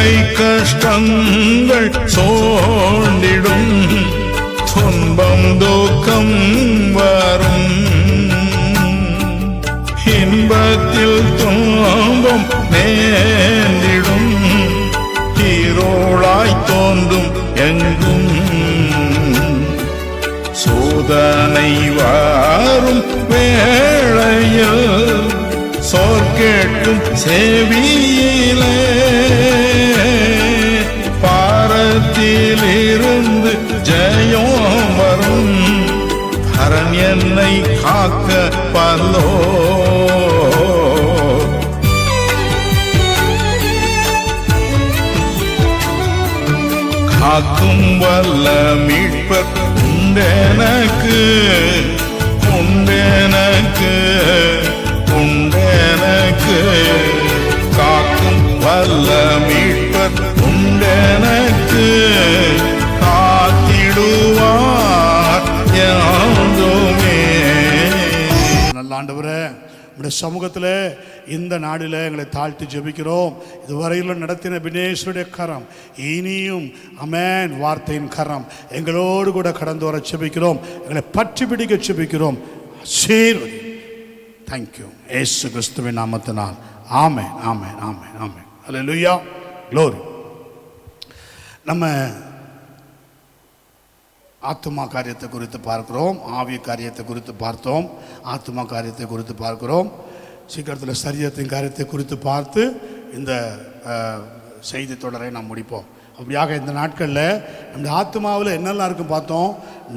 வேளை கஷ்டங்கள் சோர்ந்திடும், துன்பம் துக்கம் வரும், இன்பத்தில் துன்பம் நேர்ந்திடும், இருளாய் தோன்றும் எங்கும் சோதனை வாரும் வேளையில் சோர் கேட்கும் செவியிலே பாரத்திலிருந்து ஜெயம் வரும், பரன் என்னை காக்க பல்லோ. காக்கும் வல்ல மீட்பர் உண்டெனக்கு, உண்டெனக்கு, உண்டெனக்கு. காக்கும் வல்ல மீட்பர் உண்டெனக்கு, காத்திடுவார் யாதுமே. நல்ல ஆண்டவரே, உடைய சமூகத்தில் இந்த நாடில் எங்களை தாழ்த்தி ஜெபிக்கிறோம். இதுவரையிலும் நடத்தின பினேஸ்வருடைய கரம், இனியும் அமேன் வார்த்தையின் கரம் எங்களோடு கூட கடந்து வர ஜெபிக்கிறோம். எங்களை பற்றி பிடிக்க ஜெபிக்கிறோம். ஆசீர்வதி. தேங்க்யூ இயேசு கிறிஸ்துவின் நாமத்தினால். ஆமென், ஆமென், ஆமென், ஆமென். அல்லேலூயா, க்ளோரி. நம்ம ஆத்துமா காரியத்தை குறித்து பார்க்கிறோம், ஆவிய காரியத்தை குறித்து பார்த்தோம், ஆத்துமா காரியத்தை குறித்து பார்க்கிறோம். சீக்கிரத்தில் சரீரத்தின் காரியத்தை குறித்து பார்த்து இந்த செய்தி தொடரை நாம் முடிப்போம். அப்படியாக இந்த நாட்களில் நம்ம ஆத்துமாவில் என்னெல்லாம் இருக்கும் பார்த்தோம்.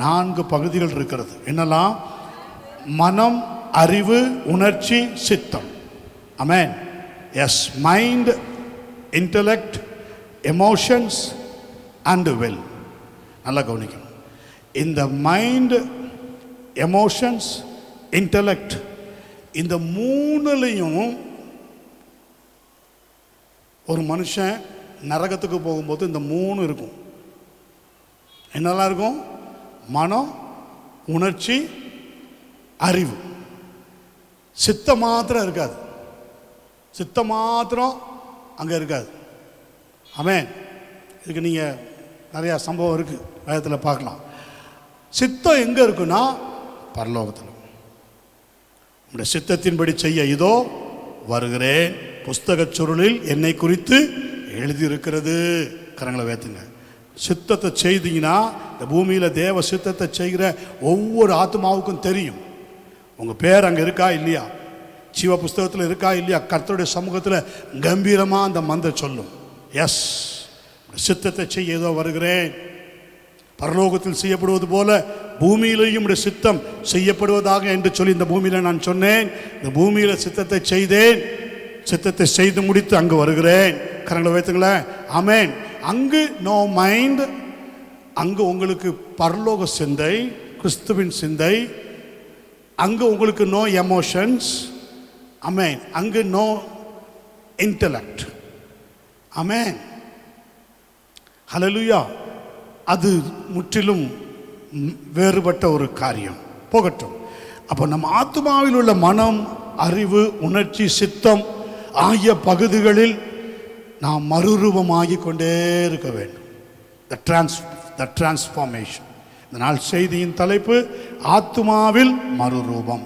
4 பகுதிகள் இருக்கிறது. என்னெல்லாம்? மனம், அறிவு, உணர்ச்சி, சித்தம். Amen. Yes, mind, intellect, emotions and will. நல்லா கவனிக்கணும். இந்த மைண்ட், எமோஷன்ஸ், இன்டலெக்ட், இந்த 3லையும் ஒரு மனுஷன் நரகத்துக்கு போகும்போது இந்த 3 இருக்கும். என்னெல்லாம் இருக்கும்? மனம், உணர்ச்சி, அறிவு. சித்தம் மாத்திரம் இருக்காது. சித்தம் மாத்திரம் அங்கே இருக்காது. ஆமென். இதுக்கு நீங்கள் நிறையா சம்பவம் இருக்குது, வேதத்தில் பார்க்கலாம். சித்தம் எங்கே இருக்குன்னா பரலோகத்தில். உடைய சித்தத்தின்படி செய்ய இதோ வருகிறேன், புஸ்தகச் சுருளில் என்னை குறித்து எழுதியிருக்கிறது. கரங்களை வேத்துங்க. சித்தத்தை செய்தீங்கன்னா இந்த பூமியில் தேவ சித்தத்தை செய்கிற ஒவ்வொரு ஆத்மாவுக்கும் தெரியும் உங்கள் பேர் அங்கே இருக்கா இல்லையா, ஜீவ புஸ்தகத்தில் இருக்கா இல்லையா. கர்த்தருடைய சமூகத்தில் கம்பீரமாக அந்த மந்திரம் சொல்லும். எஸ், சித்தத்தை செய்ய ஏதோ வருகிறேன். பரலோகத்தில் செய்யப்படுவது போல பூமியிலேயும் சித்தம் செய்யப்படுவதாக என்று சொல்லி இந்த பூமியில் நான் சொன்னேன். இந்த பூமியில் சித்தத்தை செய்தேன், சித்தத்தை செய்து முடித்து அங்கு வருகிறேன். கரங்களை வைத்துங்களேன். ஆமென். அங்கு நோ மைண்ட், அங்கு உங்களுக்கு பரலோக சிந்தை, கிறிஸ்துவின் சிந்தை. அங்கு உங்களுக்கு நோ எமோஷன்ஸ். ஆமென். அங்கு நோ இன்டலெக்ட். ஆமென். ஹல்லேலூயா. அது முற்றிலும் வேறுபட்ட ஒரு காரியம். போகட்டும். அப்போ நம்ம ஆத்மாவில் உள்ள மனம், அறிவு, உணர்ச்சி, சித்தம் ஆகிய பகுதிகளில் நாம் மறுரூபமாகி கொண்டே இருக்க வேண்டும். த டிரான்ஸ்ஃபார்மேஷன். இந்த நாள் செய்தியின் தலைப்பு ஆத்மாவில் மறுரூபம்.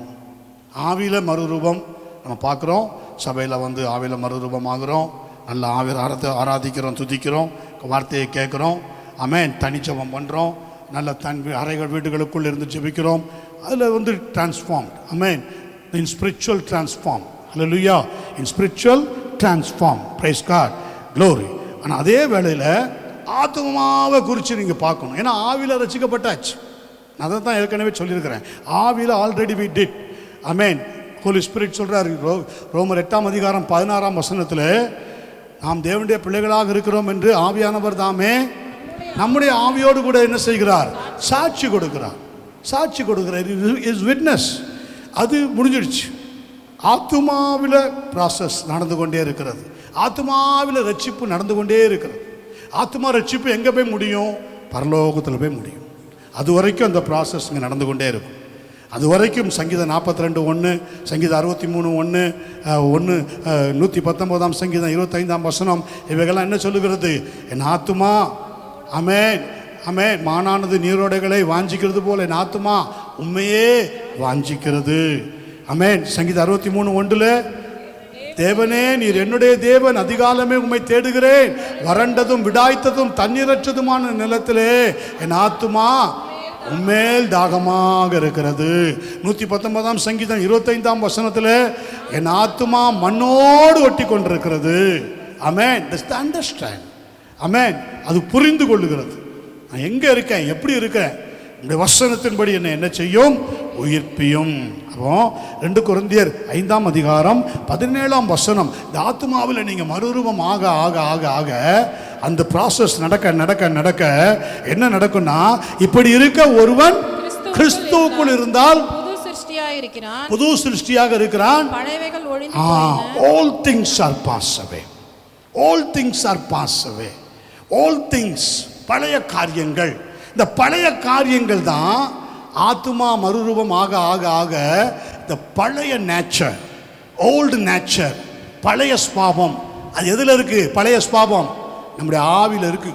ஆவியில் மறுரூபம் நம்ம பார்க்குறோம். சபையில் வந்து ஆவியில் மறுரூபம் ஆகிறோம். நல்ல ஆவியில் ஆராதிக்கிறோம், துதிக்கிறோம், வார்த்தையை கேட்குறோம். ஆமென். தனிச்சபம் பண்ணுறோம். நல்ல அறைகள் வீடுகளுக்குள் இருந்து ஜெபிக்கிறோம். அதில் வந்து transform. Amen. In spiritual transform. Hallelujah. In spiritual transform. Praise God, glory. ஆனால் அதே வேளையில் ஆத்மாவை குறித்து நீங்கள் பார்க்கணும். ஏன்னா ஆவியில் ரசிக்கப்பட்டாச்சு. அதை தான் ஏற்கனவே சொல்லியிருக்கிறேன். ஆவியில் already we did. Amen. Holy spirit சொல்கிறார் ரோமர் 8ஆம் அதிகாரம் 16ஆம் வசனத்தில், நாம் தேவனுடைய பிள்ளைகளாக இருக்கிறோம் என்று ஆவியானவர் தாமே நம்முடைய ஆவியோடு கூட என்ன செய்கிறார்? சாட்சி கொடுக்கிறார். சாட்சி கொடுக்கிறார். Is witness. அது முடிஞ்சிடுச்சு. ஆத்துமாவில் ப்ராசஸ் நடந்து கொண்டே இருக்கிறது. ஆத்துமாவில் ரட்சிப்பு நடந்து கொண்டே இருக்கிறது. ஆத்மா ரட்சிப்பு எங்கே போய் முடியும்? பரலோகத்தில் போய் முடியும். அது வரைக்கும் அந்த ப்ராசஸ் இங்கே நடந்து கொண்டே இருக்கும். அது வரைக்கும் சங்கீதம் 42:1, சங்கீதம் 63:1, 119 சங்கீதம் 25 இவைகள்லாம் என்ன சொல்லுகிறது? என் ஆத்துமா ஆமென் ஆமென் மானானது நீரோடைகளை வாஞ்சிக்கிறது போல என் ஆத்துமா உண்மையே வாஞ்சிக்கிறது. ஆமென். சங்கீதம் 63:1 தேவனே நீர் என்னுடைய தேவன், அதிகாலமே உம்மை தேடுகிறேன், வறண்டதும் விடாய்த்ததும் தண்ணீரற்றதுமான நிலத்திலே என் ஆத்துமா உம்மேல் தாகமாக இருக்கிறது. 119 சங்கீதம் 25 என் ஆத்துமா மண்ணோடு ஒட்டி கொண்டிருக்கிறது. ஆமென். அண்டர்ஸ்டாண்ட். ஆமென். அது புரிந்து கொள்ளுகிறது. நான் எங்க இருக்கேன், எப்படி இருக்கேன், இந்த வசனத்தின்படி என்ன செய்யும்? உயிர்ப்பியும். அப்போ 2 கொரிந்தியர் 5:17 இந்த ஆத்மாவில் நீங்க மறுரூபம் ஆக ஆக ஆக ஆக அந்த ப்ராசஸ் நடக்க நடக்க நடக்க என்ன நடக்கும்னா, இப்படி இருக்க ஒருவன் கிறிஸ்துவுக்குள் இருந்தால் புது சிருஷ்டியாக இருக்கிறான். All things are pass away. All things are pass away. All things, பழைய காரியங்கள். இந்த பழைய காரியங்கள் தான் ஆத்துமா மறுரூபம் ஆக ஆக ஆக இந்த பழைய நேச்சர், ஓல்டு நேச்சர், பழைய ஸ்பாவம். அது எதில் இருக்கு? பழைய ஸ்பாவம் நம்முடைய ஆவியில் இருக்கு.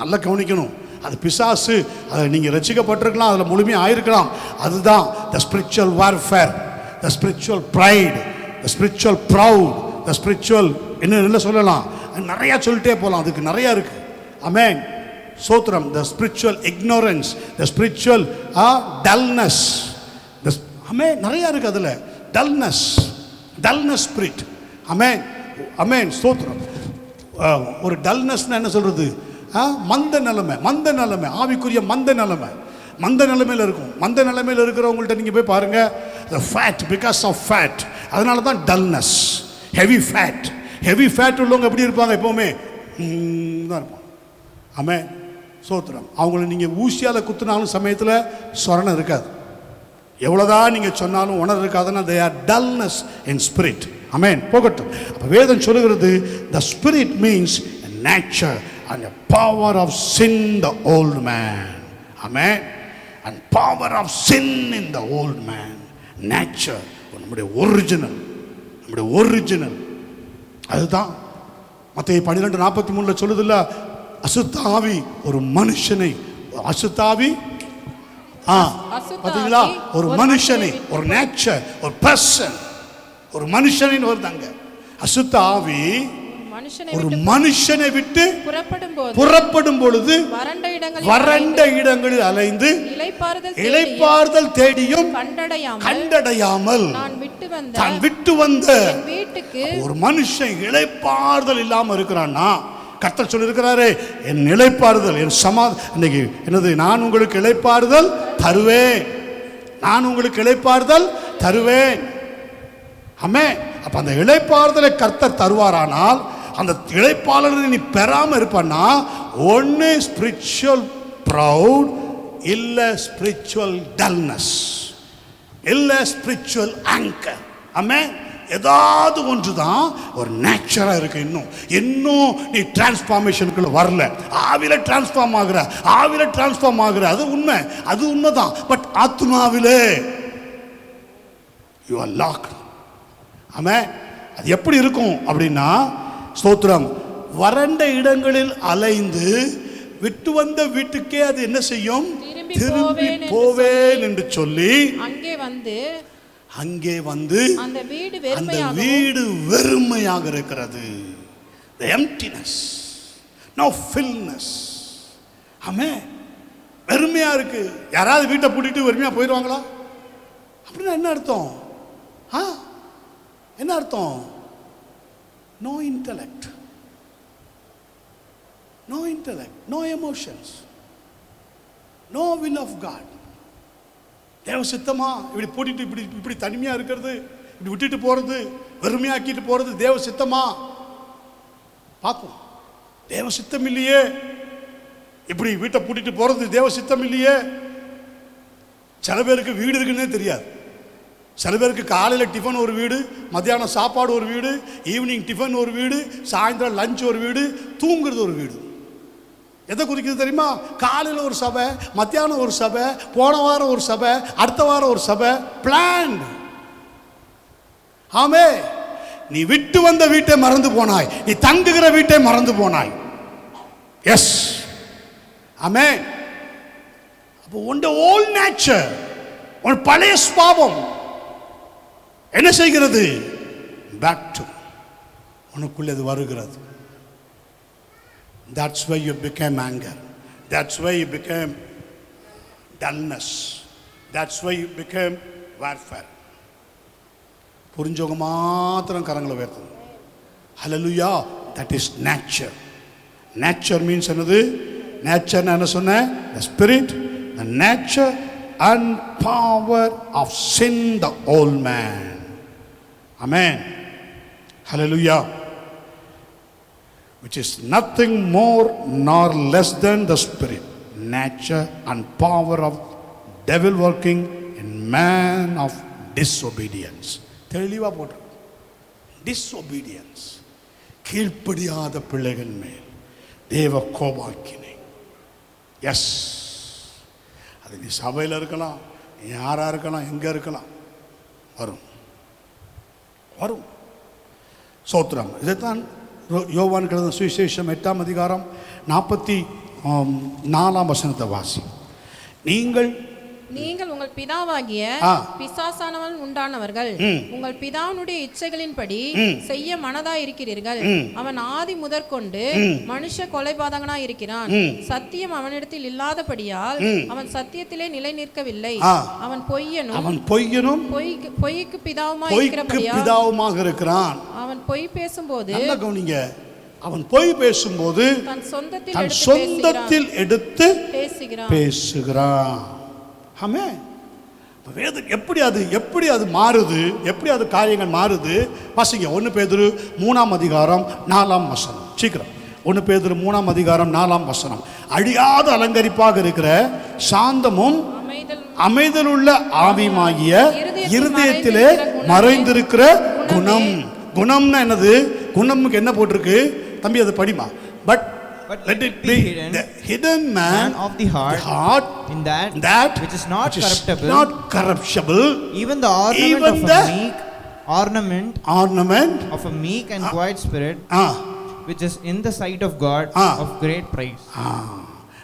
நல்லா கவனிக்கணும். அது பிசாசு, அதை நீங்கள் ரசிக்கப்பட்டிருக்கலாம், அதில் முழுமையாக ஆயிருக்கலாம். அதுதான் the spiritual warfare, the spiritual pride, the spiritual proud, the spiritual என்ன சொல்லலாம், நிறையா சொல்லிட்டே போகலாம். அதுக்கு நிறையா இருக்கு. ஆமென். சோத்ரம். The spiritual ignorance, the spiritual dullness. Amen. நிறையா இருக்கு அதில். Dullness spirit. Amen amen. ஸ்தோத்திரம். ஒரு டல்னஸ்னா என்ன சொல்றது? மந்த நிலைமை, ஆவிக்குரிய மந்த நிலைமையில் இருக்கும். மந்த நிலைமையில் இருக்கிறவங்கள்ட்ட நீங்கள் போய் பாருங்க, ஃபேட், பிகாஸ் ஆஃப் ஃபேட், அதனால தான் டல்னஸ். ஹெவி ஃபேட் உள்ளவங்க எப்படி இருப்பாங்க? எப்போவுமே தான் இருப்பாங்க. ஆமென். சோத்திரம். அவங்கள நீங்கள் ஊசியால் குத்துனாலும் சமயத்தில் சொரணம் இருக்காது. எவ்வளோதான் நீங்கள் சொன்னாலும் உணர்வு இருக்காதுன்னா they are dullness in spirit. ஆமென். போகட்டும். அப்போ வேதம் சொல்லுகிறது the spirit means a nature and a power of sin the old man. Amen. and power of sin in the old man. nature, நம்முடைய ஒரிஜினல் அதுதான். மத்தேயு 12:43 சொல்லுதில்ல, அசுத்தாவி ஒரு மனுஷனை, அசுத்தாவி பார்த்தீங்களா, ஒரு மனுஷனை, ஒரு நேச்சர், ஒரு பர்சன், ஒரு மனுஷனின் வருதாங்க. அசுத்த ஆவி ஒரு மனுஷனை விட்டு புறப்படும் பொழுது வறண்ட இடங்களில் அலைந்து இளைப்பாறுதல் தேடியும் கண்டடையாமல் தான் விட்டு வந்த ஒரு மனுஷன் இளைப்பாறுதல் இல்லாம இருக்கிறான்னா, கர்த்தர் சொல்லியிருக்கிறாரே, என் இளைப்பாறுதல், என் இன்னைக்கு என்னது, நான் உங்களுக்கு இளைப்பாறுதல் தருவேன். ஆமென். அப்ப அந்த இளைப்பாறுதலை கர்த்தர் தருவாரானால், அந்த இளைப்பாறுதலை நீ பெறாம இருப்பன்னா, ஒன்னு ஸ்பிரிச்சுவல் ப்ரவுட், இல்ல ஸ்பிரிச்சுவல் டல்னஸ், இல்ல ஸ்பிரிச்சுவல் ஆங்கர். ஆமென். ஏதாவது ஒன்று தான் ஒரு நேச்சரா இருக்கு. இன்னும் நீ டிரான்ஸ்ஃபார்மேஷனுக்குள்ள வரல. ஆவில டிரான்ஸ்ஃபார்ம் ஆகுற அது உண்மைதான். பட் ஆத்மாவிலே யூ ஆர் லாக்ட். ஆமென். அது எப்படி இருக்கும் அப்படின்னா, ஸ்தோத்திரம், வறண்ட இடங்களில் அலைந்து விட்டு வந்த வீட்டுக்கே அது என்ன செய்யும்? திரும்பி போவேன் என்று சொல்லி அங்கே வந்து அந்த வீடு வெறுமையாக இருக்கிறது. the emptiness, no fullness. ஆமென். வெறுமையா இருக்கு. யாராவது வீட்டை பூட்டிட்டு வெறுமையா போயிடுவாங்களா? அப்படின்னா என்ன அர்த்தம்? என்ன அர்த்தம்? no intellect, no emotions, no will of God. தேவ சித்தமா இப்படி போட்டிட்டு இப்படி தனிமையா இருக்கிறது, இப்படி விட்டுட்டு போறது, வெறுமையாக்கிட்டு போறது தேவ சித்தமா? பார்ப்போம். தேவ சித்தம் இல்லையே. இப்படி வீட்டை பூட்டிட்டு போறது தேவ சித்தம் இல்லையே. சில பேருக்கு வீடு இருக்குன்னே தெரியாது. சில பேருக்கு காலையில் டிஃபன் ஒரு வீடு, மத்தியானம் சாப்பாடு ஒரு வீடு, ஈவினிங் டிஃபன் ஒரு வீடு, சாயந்தரம் லஞ்ச் ஒரு வீடு, தூங்குறது ஒரு வீடு. எதை குறிக்குது தெரியுமா? காலையில் ஒரு சபை, மத்தியானம் ஒரு சபை, போன வாரம் ஒரு சபை, அடுத்த வாரம் ஒரு சபை. பிளான். ஆமே. நீ விட்டு வந்த வீட்டை மறந்து போனாய், நீ தங்குகிற வீட்டை மறந்து போனாய். எஸ், ஆமே. அப்போ உன் ஓல் நேச்சர், உன் பழைய சுபாவம் என்ன செய்கிறது? பேக் டு உனக்குள்ளே அது வருகிறது. That's why you became anger. That's why you became dullness. That's why you became warfare. புரிஞ்சவங்க மாத்திரம் கரங்களை உயர்த்தணும். ஹல்லேலூயா. That is nature. Nature means என்னது? Nature என்ன சொன்னேன்? The spirit, the nature and power of sin, the old man. Amen. Hallelujah. Which is nothing more nor less than the spirit, nature and power of devil working in man of disobedience. தெளிவா போட்டு, disobedience, கீழ்ப்படியாத பிள்ளைகள் மேல் தேவ கோபாக்கினை. S, அது நீ சபையில் இருக்கலாம், நீ யாரா இருக்கலாம், எங்க இருக்கலாம், வரும் வரும். சோத்திரம். இதைத்தான் யோவான் எழுதின சுவிசேஷம் 8ஆம் அதிகாரம் 44ஆம் வசனத்தை வாசி. நீங்கள் உங்கள் பிதாவாகிய பிசாசானவன் உண்டானவர்கள் உங்கள் பிதாவினுடைய இச்சைகளின்படி செய்ய மனதாய் இருக்கிறீர்கள். அவன் ஆதி முதற்கொண்டு மனுஷ கொலைபாதகனாய் இருக்கிறான். சத்தியம் அவனிடத்தில் இல்லாதபடியால் அவன் சத்தியத்திலே நிலை நிற்கவில்லை. அவன் பொய்யனும் பொய்க்கு பிதாவுமாக இருக்கிறான். அவன் பொய் பேசும்போது, அவன் பொய் பேசும்போது தன் சொந்தத்தில் எடுத்து பேசுகிறான். ஆமே. வேதம் எப்படி அது மாறுது, எப்படி அது காரியங்கள் மாறுது வாசிங்க. 1 பேதுரு 3ஆம் அதிகாரம் 4ஆம் வசனம். சீக்கிரம். 1 பேதுரு 3ஆம் அதிகாரம் 4ஆம் வசனம். அழியாத அலங்கரிப்பாக இருக்கிற சாந்தமும் அமைதலுள்ள ஆவியுமாகிய இருதயத்திலே மறைந்திருக்கிற குணம். குணம்னா என்னது? குணமுக்கு என்ன போட்டிருக்கு தம்பி? அதை படிமா. But let it be the hidden man of the heart, in that which is not corruptible, even the ornament of a meek and quiet spirit, which is in the sight of God of great praise.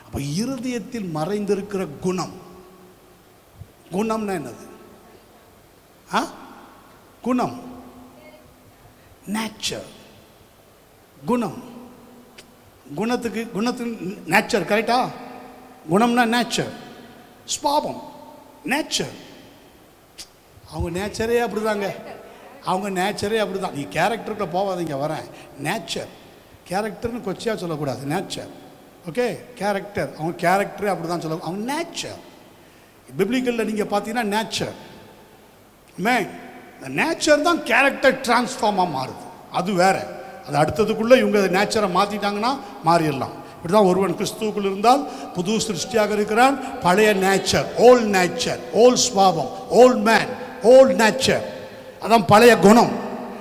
அப்ப இருதயத்தில் மறைந்திருக்கிற குணம். குணம்னா என்னது? குணம், nature. குணம், குணத்துக்கு nature கரெக்டா? குணம்னா nature, ஸ்பாவம், nature. அவங்க நேச்சரே அப்படிதாங்க. நீ கேரக்டருக்குள்ள போவாதீங்க, வரேன். நேச்சர், கேரக்டர்னு கொச்சியா சொல்லக்கூடாது, நேச்சர். ஓகே, கேரக்டர், அவங்க கேரக்டரே அப்படிதான் சொல்ல. அவங்க நேச்சர். பிப்ளிக்கல்ல நீங்க பார்த்தீங்கன்னா நேச்சர் நேச்சர் தான் கேரக்டர் டிரான்ஸ்ஃபார்மாக மாறுது. அது வேற. அது அடுத்ததுக்குள்ளே இவங்க நேச்சரை மாற்றிட்டாங்கன்னா மாறிடலாம். இப்படி தான் ஒருவன் கிறிஸ்துவுக்குள் இருந்தால் புது சிருஷ்டியாக இருக்கிறான். பழைய நேச்சர், ஓல்ட் நேச்சர், ஓல்ட் ஸ்வாபம், ஓல்ட் மேன், ஓல்ட் நேச்சர், அதான் பழைய குணம்.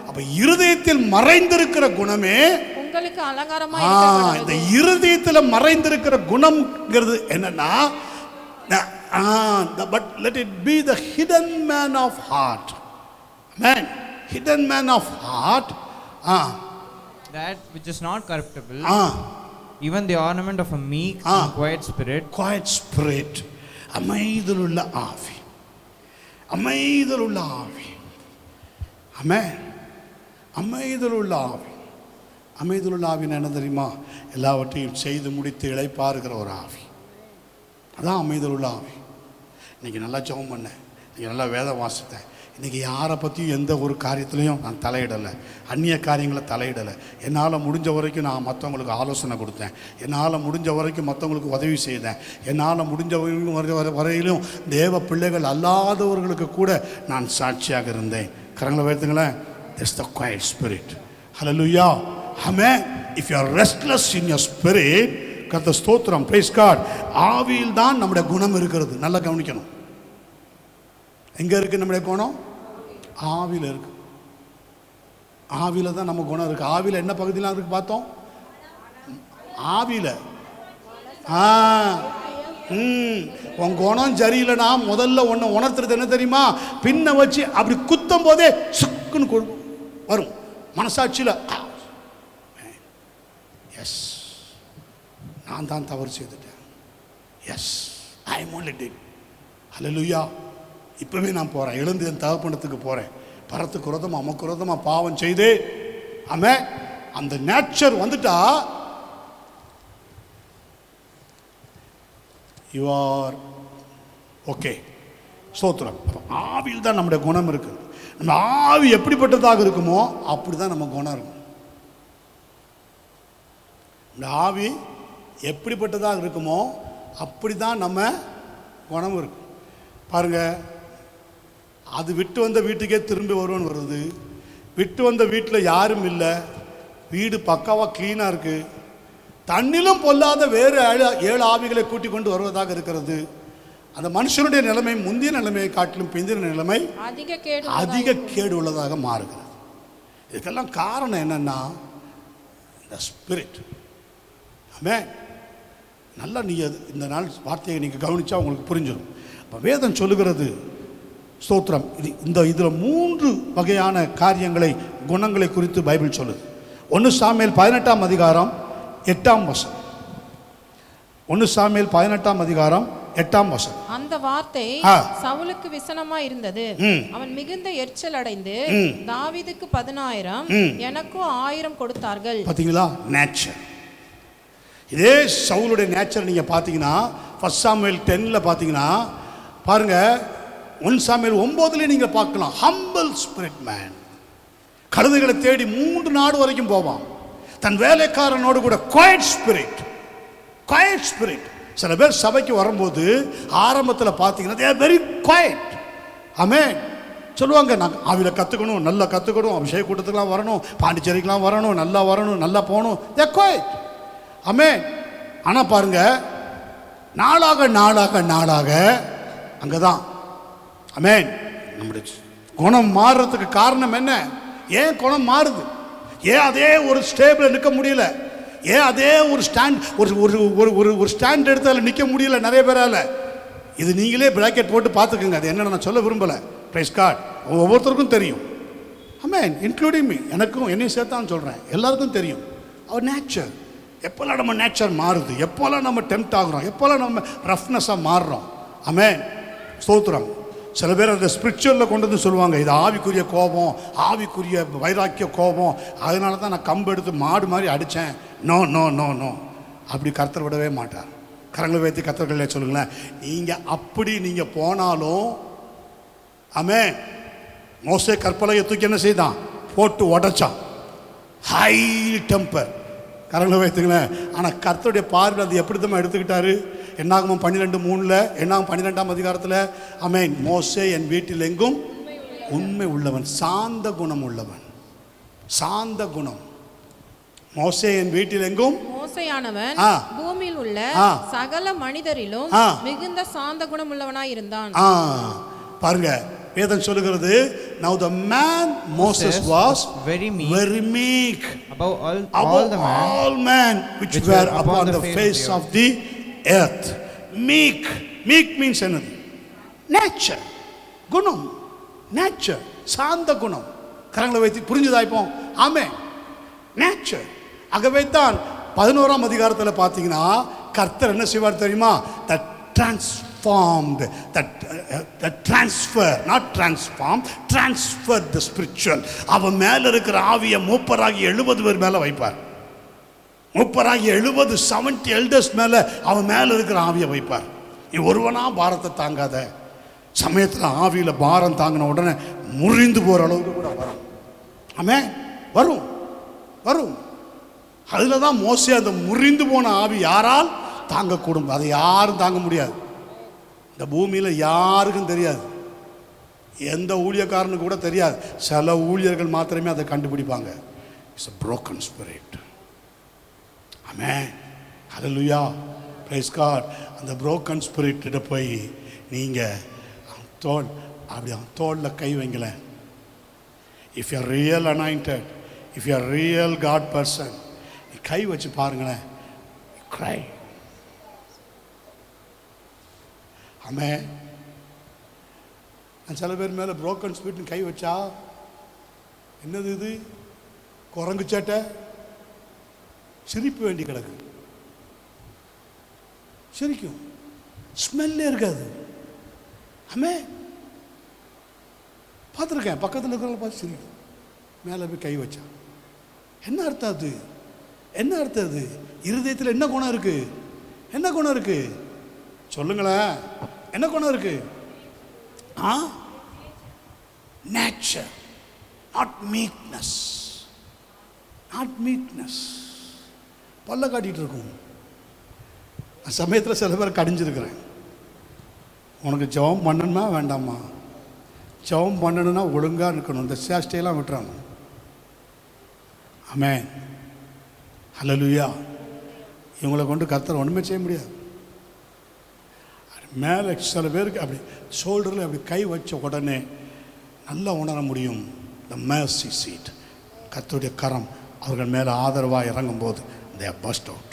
அப்போ இருதயத்தில் மறைந்திருக்கிற குணமே உங்களுக்கு அலங்காரமா இருக்கிறது. இந்த இருதயத்தில் மறைந்திருக்கிற குணம்ங்கிறது என்னன்னா, but let it be the hidden man of heart. Man, hidden man of heart, that which is not corruptible, even the ornament of a meek and quiet spirit. Quiet spirit, அமைதலுள்ள ஆவி, அமைதலுள்ள ஆவி. ஆமென். அமைதலுள்ள ஆவி. அமைதலுள்ள ஆவின்னு என்ன தெரியுமா? எல்லாவற்றையும் செய்து முடித்து இளைப்பாறுகிற ஒரு ஆவி. அதான் அமைதலுள்ள ஆவி. இன்னைக்கு நல்லா ஜெபம் பண்ணேன், இன்னைக்கு நல்லா வேதம் வாசித்தேன். இன்றைக்கி யாரை பற்றியும் எந்த ஒரு காரியத்துலையும் நான் தலையிடலை, அந்நிய காரியங்களை தலையிடலை. என்னால் முடிஞ்ச வரைக்கும் நான் மற்றவங்களுக்கு ஆலோசனை கொடுத்தேன், என்னால் முடிஞ்ச வரைக்கும் மற்றவங்களுக்கு உதவி செய்தேன், என்னால் முடிஞ்ச வரையிலும் தேவ பிள்ளைகள் அல்லாதவர்களுக்கு கூட நான் சாட்சியாக இருந்தேன். கரங்களை உயர்த்துங்களேன். That's the quiet spirit. Hallelujah. Amen. If you are restless in your spirit, கர்த்தர் ஸ்தோத்திரம், praise God. ஆவியில் தான் நம்முடைய குணம் இருக்கிறது. நல்லா கவனிக்கணும். எங்க இருக்கு நம்முடைய குணம்? ஆவியில் இருக்கு. ஆவியில் தான் நம்ம குணம் இருக்கு. ஆவியில் என்ன பகுதியெலாம் இருக்கு பார்த்தோம்? ஆவியில் உன் குணம் சரியில்லைனா முதல்ல ஒன்று உணர்த்துறது என்ன தெரியுமா? பின்ன வச்சு அப்படி குத்தும் போதே சுக்குன்னு வரும் மனசாட்சியில். எஸ், நான் தான் தவறு செய்துட்டேன். Yes, I am only did. Hallelujah. இப்போவே நான் போகிறேன், எழுந்து என் தகப்பனத்துக்கு போகிறேன். பரத்துக்கு விரோதமாக அமக்கு விரோதமாக பாவம் செய்தே ஆமாம். அந்த நேச்சர் வந்துட்டா யூ ஆர் ஓகே. ஸ்தோத்திரம். ஆவியில் தான் நம்முடைய குணம் இருக்குது. நம்ம ஆவி எப்படிப்பட்டதாக இருக்குமோ அப்படி தான் நம்ம குணம் இருக்கும். இந்த ஆவி எப்படிப்பட்டதாக இருக்குமோ அப்படி தான் நம்ம குணம் இருக்கும். பாருங்க, அது விட்டு வந்த வீட்டுக்கே திரும்பி வருவோன்னு வருது. விட்டு வந்த வீட்டில் யாரும் இல்லை, வீடு பக்காவாக க்ளீனாக இருக்குது, தண்ணிலும் பொல்லாத வேறு 7 ஆவிகளை கூட்டிக் கொண்டு வருவதாக இருக்கிறது. அந்த மனுஷனுடைய நிலைமை முந்திய நிலைமையை காட்டிலும் பிந்தின நிலைமை அதிக கேடு உள்ளதாக மாறுகிறது. இதுக்கெல்லாம் காரணம் என்னன்னா இந்த ஸ்பிரிட். ஆமென். நல்லா நீங்கள் இந்த நாள் வார்த்தையை நீங்கள் கவனிச்சா உங்களுக்கு புரிஞ்சிடும். இப்போ வேதம் சொல்லுகிறது, ஸ்தோத்திரம், இதில் 3 வகையான காரியங்களை, குணங்களை குறித்து பைபிள் சொல்லுது. 1 சாமுவேல் 18ஆம் அதிகாரம் 8ஆம் வசனம். 1 சாமுவேல் 18ஆம் அதிகாரம் 8ஆம் வசனம். அந்த வார்த்தை சவுலுக்கு விசனமா இருந்தது. அவன் மிகுந்த எரிச்சல் அடைந்து தாவீதுக்கு 10,000 எனக்கும் 1000 கொடுத்தார்கள். பாத்தீங்களா? நேச்சர். இதே சவுலுடைய நேச்சர் நீங்க பாத்தீங்கன்னா 1 சாமுவேல் 10ல பாத்தீங்கன்னா பாருங்க, 1 சாமுவேல் 9ல நீங்க பார்க்கலாம். Humble spirit man. கழுதைகளை தேடி 3 நாடு வரைக்கும் போவான். தன் வேலைக்காரனோடு கூட குவைட் ஸ்பிரிட். Quite spirit. சில பேர் சபைக்கு வரும்போது ஆரம்பத்தில் பார்த்தீங்கன்னா they are very quiet. ஆமென். சொல்லுவாங்க, நான் ஆவியில் கற்றுக்கணும், நல்லா கற்றுக்கணும், அபிஷேக கூட்டத்துக்கெலாம் வரணும், பாண்டிச்சேரிக்கெலாம் வரணும், நல்லா வரணும், நல்லா போகணும். they are quiet. ஆமென். ஆனால் பாருங்க, நாளாக நாளாக நாளாக அங்கே தான். ஆமென். நம்முடைய குணம் மாறுறதுக்கு காரணம் என்ன? ஏன் குணம் மாறுது? ஏன் அதே ஒரு ஸ்டேபிள் நிற்க முடியல? ஏன் அதே ஒரு ஸ்டாண்ட் ஒரு ஸ்டாண்ட் எடுத்து அதில் நிற்க முடியல நிறைய பேரால்? இது நீங்களே பிராக்கெட் போட்டு பார்த்துக்குங்க. அது என்னென்ன நான் சொல்ல விரும்பலை. Praise God. ஒவ்வொருத்தருக்கும் தெரியும். ஆமென். Including me. எனக்கும் என்னையும் சேர்த்தான்னு சொல்கிறேன். எல்லாருக்கும் தெரியும் அவர் நேச்சர். எப்போல்லாம் நம்ம நேச்சர் மாறுது, எப்போல்லாம் நம்ம டெம்ப்ட் ஆகுறோம், எப்போல்லாம் நம்ம ரஃப்னஸாக மாறுறோம். ஆமென். ஸ்தோத்திரம். சில பேர் அந்த ஸ்பிரிச்சுவலில் கொண்டு வந்து சொல்லுவாங்க, இது ஆவிக்குரிய கோபம், ஆவிக்குரிய வைராக்கிய கோபம், அதனால தான் நான் கம்பு எடுத்து மாடு மாதிரி அடித்தேன். No no no no. அப்படி கர்த்தர் விடவே மாட்டார். கரங்களை வைத்து கர்த்தர்களே சொல்லுங்களேன். நீங்கள் அப்படி நீங்கள் போனாலும் ஆமென். மோசே கற்பலையை தூக்கி என்ன செய்தான்? போட்டு உடைச்சான். High temper. கரங்களை வைத்துங்களேன். ஆனால் கர்த்தருடைய பார்வை அது எப்படி தான் எடுத்துக்கிட்டாரு? என்னாகும் 12:3 என்னாகும் 12ஆம் அதிகாரத்தில் ஆமென். மோசே என் வீட்டில் எங்கும் உண்மை உள்ளவன், சாந்த குணம் உள்ளவன். சாந்த குணம். மோசே என் வீட்டில் எங்கும், மோசேயானவன் பூமியில் உள்ள சகல மனிதரிலும் மிகுந்த சாந்த குணம் உள்ளவனாய் இருந்தான். பாருங்க, வேதம் சொல்லுகிறது, now the man Moses was very meek above all men which were upon the face of the earth. Meek. Meek means என்னது? நேச்சர். குணம். நேச்சர். சாந்த குணம். கரங்களை வைத்து புரிஞ்சுதா இப்போ? ஆமென். நேச்சர். ஆகவே தான் 11ஆம் அதிகாரத்தில் பார்த்தீங்கன்னா கர்த்தர் என்ன செய்வார் தெரியுமா? that transformed, that transfer, not transform, transfer the spiritual. அவன் மேல இருக்கிற ஆவியை மூப்பராகி 70 பேர் மேல வைப்பார். மூப்பராகி 70 எல்டர்ஸ் மேல அவன் மேல இருக்கிற ஆவியை வைப்பார். நீ ஒருவனா பாரத்தை தாங்காத சமயத்தில் ஆவியில் பாரம் தாங்கின உடனே முறிந்து போகிற அளவுக்கு கூட வரும். ஆமென். வரும் வரும். அதில் தான் மோசே அந்த முறிந்து போன ஆவி யாரால் தாங்கக்கூடும்? அதை யாரும் தாங்க முடியாது. இந்த பூமியில் யாருக்கும் தெரியாது. எந்த ஊழியக்காரனுக்கு கூட தெரியாது. சில ஊழியர்கள் மாத்திரமே அதை கண்டுபிடிப்பாங்க. It's a broken spirit. Amen. Hallelujah. Praise God. அந்த broken spirit கிட்ட போய் நீங்கள் அப்படி அவன் தோளில் கை வைங்களேன். If you are real anointed, if you are real God person, கை வச்சு பாருங்களேன். க்ரை. ஆமே. நான் சில பேர் மேலே புரோக்கன் ஸ்பிரிட்னு கை வச்சா, என்னது இது குரங்கு சேட்டை, சிரிப்பு வேண்டி கிடக்கு. சிரிக்கும், ஸ்மெல்லே இருக்காது. ஆமே, பார்த்துருக்கேன், பக்கத்தில் இருக்கிறவங்க பார்த்து சிரிக்கும். மேலே போய் கை வச்சா என்ன அர்த்தம் அது? என்ன அர்த்தம் அது? இருதயத்தில் என்ன குணம் இருக்கு? என்ன குணம் இருக்கு சொல்லுங்களேன்? என்ன குணம் இருக்கு? Nature, not meekness. Not meekness. பல்ல காட்டிகிட்டு இருக்கும். சமயத்தில் சில பேர் கடிஞ்சிருக்கிறேன். உனக்கு ஜெபம் பண்ணணுமா வேண்டாமா? ஜெபம் பண்ணணும்னா ஒழுங்காக இருக்கணும். இந்த சேஷ்டையெல்லாம் விட்டுறாங்க. ஆமென், ஹல்லேலூயா. இவங்களை கொண்டு கர்த்தர் ஒன்றுமே செய்ய முடியாது. மேலே சில பேருக்கு அப்படி ஷோல்டரில் அப்படி கை வச்ச உடனே நல்லா உணர முடியும். த mercy seat, கர்த்தருடைய கரம் அவர்கள் மேலே ஆதரவாக இறங்கும்போது they are burst out.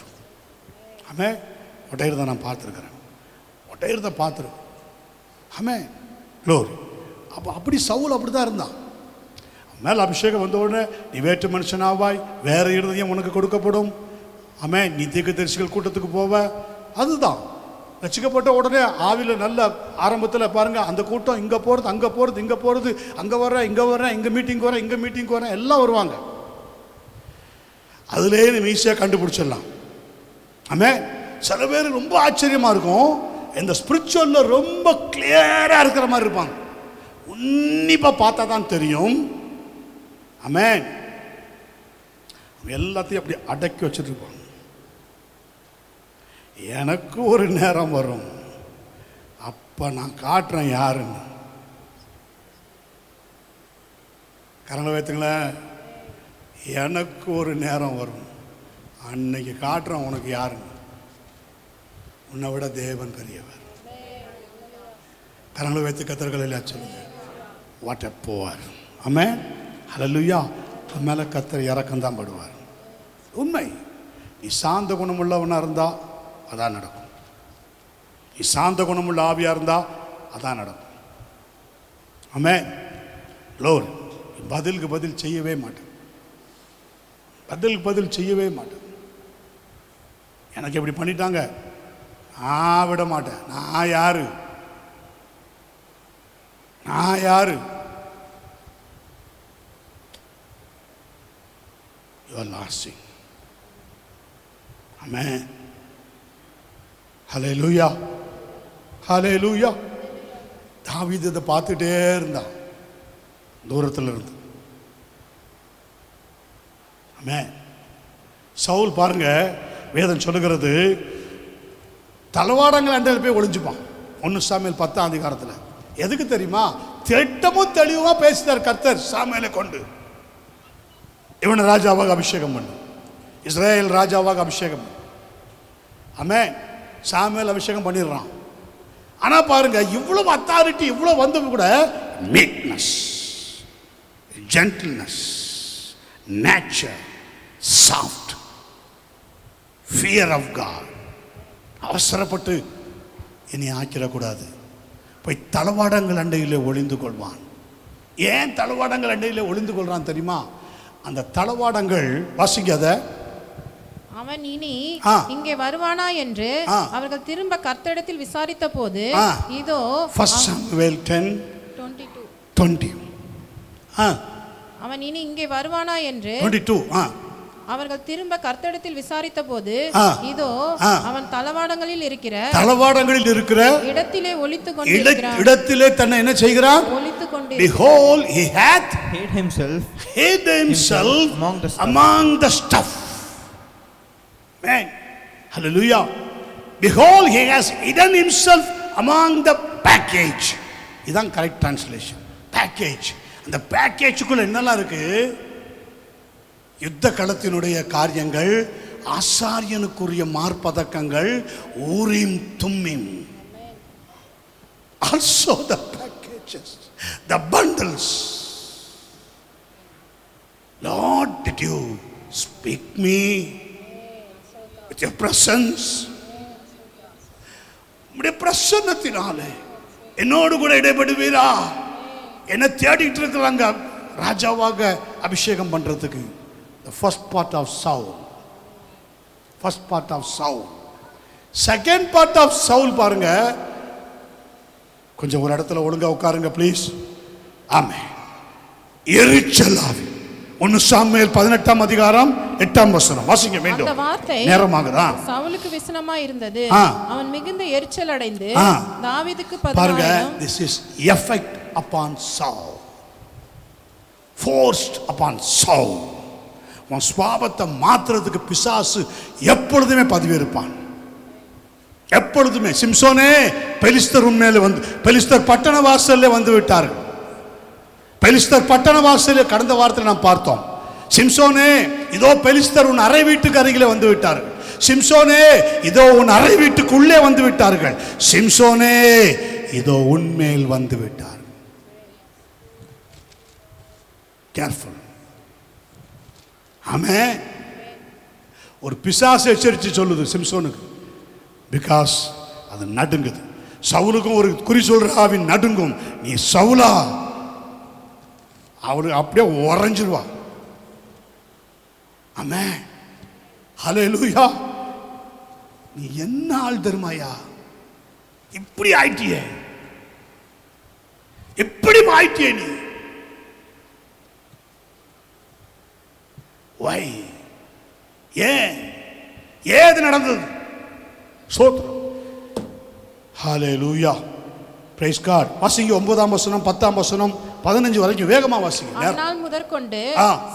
ஆமென். ஒட்டையர்தான் நான் பார்த்துருக்கிறேன். ஒட்டையர்தை பார்த்துருக்கேன். ஆமென், க்ளோரி. அப்படி சவுல் அப்படி தான் இருந்தான். மேலே அபிஷேகம் வந்த உடனே நீ வேற்று மனுஷனாவாய், வேற இருதயம் உனக்கு கொடுக்கப்படும். ஆமென். நீ தீர்க்கதரிசிகள் கூட்டத்துக்கு போவ. அதுதான் ரட்சிக்கப்பட்ட உடனே ஆவியில் நல்ல ஆரம்பத்தில் பாருங்க, அந்த கூட்டம் இங்கே போகிறது, அங்கே போகிறது, இங்கே போகிறது, அங்கே வர்றேன், இங்கே வர்றேன், இங்கே மீட்டிங் வரேன், இங்கே மீட்டிங் வரேன், எல்லாம் வருவாங்க. அதுலேயே நீ ஈஸியாக கண்டுபிடிச்சிடலாம். ஆமென். சில பேர் ரொம்ப ஆச்சரியமாக இருக்கும். இந்த ஸ்பிரிச்சுவலில் ரொம்ப கிளியராக இருக்கிற மாதிரி இருப்பாங்க. உன்னிப்பாக பார்த்தா தான் தெரியும். ஆமென். எல்லாத்தையும் அப்படி அடக்கி வச்சுட்டு இருப்பாங்க. எனக்கு ஒரு நேரம் வரும், அப்போ நான் காட்டுறேன் யாருன்னு. கரங்களை வைத்துங்களேன். எனக்கு ஒரு நேரம் வரும், அன்னைக்கு காட்டுறேன் உனக்கு யாருன்னு. உன்னை விட தேவன் பெரியவர். கரங்களை வைத்து கத்தர்களை சொல்லுங்க. What a poor. Amen, hallelujah. மேலே கத்தர் இறக்கம் தான் படுவார். உண்மை. நீ சாந்த குணமுள்ளவனாக இருந்தால் அதான் நடக்கும். நீ சாந்த குணமுள்ள ஆவியாக இருந்தால் அதான் நடக்கும். ஆமென், லோர். பதிலுக்கு பதில் செய்யவே மாட்டேன். பதிலுக்கு பதில் செய்யவே மாட்டேன். எனக்கு எப்படி பண்ணிட்டாங்க, நான் விட மாட்டேன். நான் யாரு? நான் யாரு? You are lasting. Amen. Hallelujah. Hallelujah. தாவீது இதை பார்த்துட்டே இருந்தான் தூரத்தில் இருந்து. ஆமென். சவுல் பாருங்க, வேதம் சொல்லுகிறது தளவாடங்கள் அண்டையில் போய் ஒளிஞ்சுப்பான். 1 சாமுவேல் 10ஆம் அதிகாரத்தில். எதுக்கு தெரியுமா? திட்டமும் தெளிவாக பேசினார் கர்த்தர் சாமுவேலை கொண்டு. இவனை ராஜாவாக அபிஷேகம் பண்ணு, இஸ்ரேல் ராஜாவாக அபிஷேகம் பண்ணு. ஆமென். சாமுவேல் அபிஷேகம் பண்ணிடுறான். ஆனால் பாருங்க, இவ்வளவு அத்தாரிட்டி இவ்வளோ வந்து கூட meekness, gentleness, nature, soft, fear of God. அவசரப்பட்டு இனி ஆக்கிடக்கூடாது. போய் தளவாடங்கள் அண்டையிலே ஒளிந்து கொள்வான். ஏன் தளவாடங்கள் அண்டையிலே ஒளிந்து கொள்றான் தெரியுமா? அந்த தளவாடங்கள் வாசிக்காத. அவன் இனி இங்கே வருவானா என்று அவர்கள் திரும்ப கர்த்தரிடத்தில் விசாரித்த போது இதோ 1 சாமுவேல் 10:20. அவன் இனி இங்கே வருவானா என்று 22. அவர்கள் திரும்ப கர்த்தரிடத்தில் விசாரித்த போது இதோ அவன் தளவாடங்களில் இருக்கிற இடத்திலே ஒளித்துக் கொண்டிருக்கிறான். இடத்திலே தன்னை என்ன செய்கிறான்? ஒளித்துக் கொண்டிருக்கிறான். Behold, he hath hid himself among the stuff. Man, hallelujah. Behold, he has hidden himself among the package. இதான் கரெக்ட் டிரான்ஸ்லேஷன். பேக்கேஜ். அந்த பேக்கேஜுக்குள்ள என்னெல்லாம் இருக்கு? யுத்த களத்தினுடைய காரியங்கள், ஆசாரியனுக்குரிய மார்பதக்கங்கள், Urim Thummim. Also the packages, the bundles. Lord, did you speak me with your presence? உம்முடைய பிரசன்னத்தினாலே என்னோடு கூட இடைப்படுவீரா? என்ன தேடிட்டு இருக்கிறாங்க ராஜாவாக அபிஷேகம் பண்றதுக்கு. First part of Saul, first part of Saul. Second part of Saul பாருங்க. கொஞ்சம் ஒரு இடத்துல ஒழுங்கா உட்காருங்க ப்ளீஸ். ஆமென். எரிச்சல் ஆவி. 1 சாமுவேல் 18ஆம் அதிகாரம் 8ஆம் வசனம் வாசிங்க வேண்டும். அந்த வார்த்தை நேரமாகுதா? சவுலுக்கு விசனமா இருந்தது. அவன் மிகுந்த எரிச்சல் அடைந்து தாவீதுக்கு பாருங்க, 10,000. this is effect upon Saul, forced upon Saul. உன் சுவாபத்தை மாத்துறதுக்கு பிசாசு எப்பொழுதுமே பதவி இருப்பான், எப்பொழுதுமே. சிம்சோனே, பெலிஸ்தர் உண்மையில வந்து பெலிஸ்தர் பட்டண வாசல்ல வந்து விட்டார்கள். பெலிஸ்தர் பட்டண வாசலில் கடந்த வாரத்தில் நாம் பார்த்தோம். சிம்சோனே, இதோ பெலிஸ்தர் உன் அறை வீட்டுக்கு அருகிலே வந்து விட்டார்கள். சிம்சோனே, இதோ உன் அறை வீட்டுக்குள்ளே வந்து விட்டார்கள். சிம்சோனே, இதோ உன்மேல் வந்து விட்டார்கள். கேர்ஃபுல். ஆமென். ஒரு பிசாசு எச்சரித்து சொல்லுது சிம்சோனுக்கு. பிகாஸ் அது நடுங்குது. சவுலுக்கும் ஒரு குறி சொல்ற ஆவின் நடுங்கும். நீ சவுலா, அவரு அப்படியே உறைஞ்சிருவா. ஆமென். ஹல்லேலூயா. நீ என்ன ஆள் தருமாயா, இப்படி ஆயிட்டியே, இப்படி ஆயிட்டியே நீ. வை? ஏன்? ஏது நடந்தது? சோத்ரம். ஹல்லேலூயா. Praise God. வாசிங்க 9ஆம் வசனம், 10ஆம் வசனம், 15 வரைக்கும் வேகமா வாசிங்க. அந்நாள் முதற்கொண்டு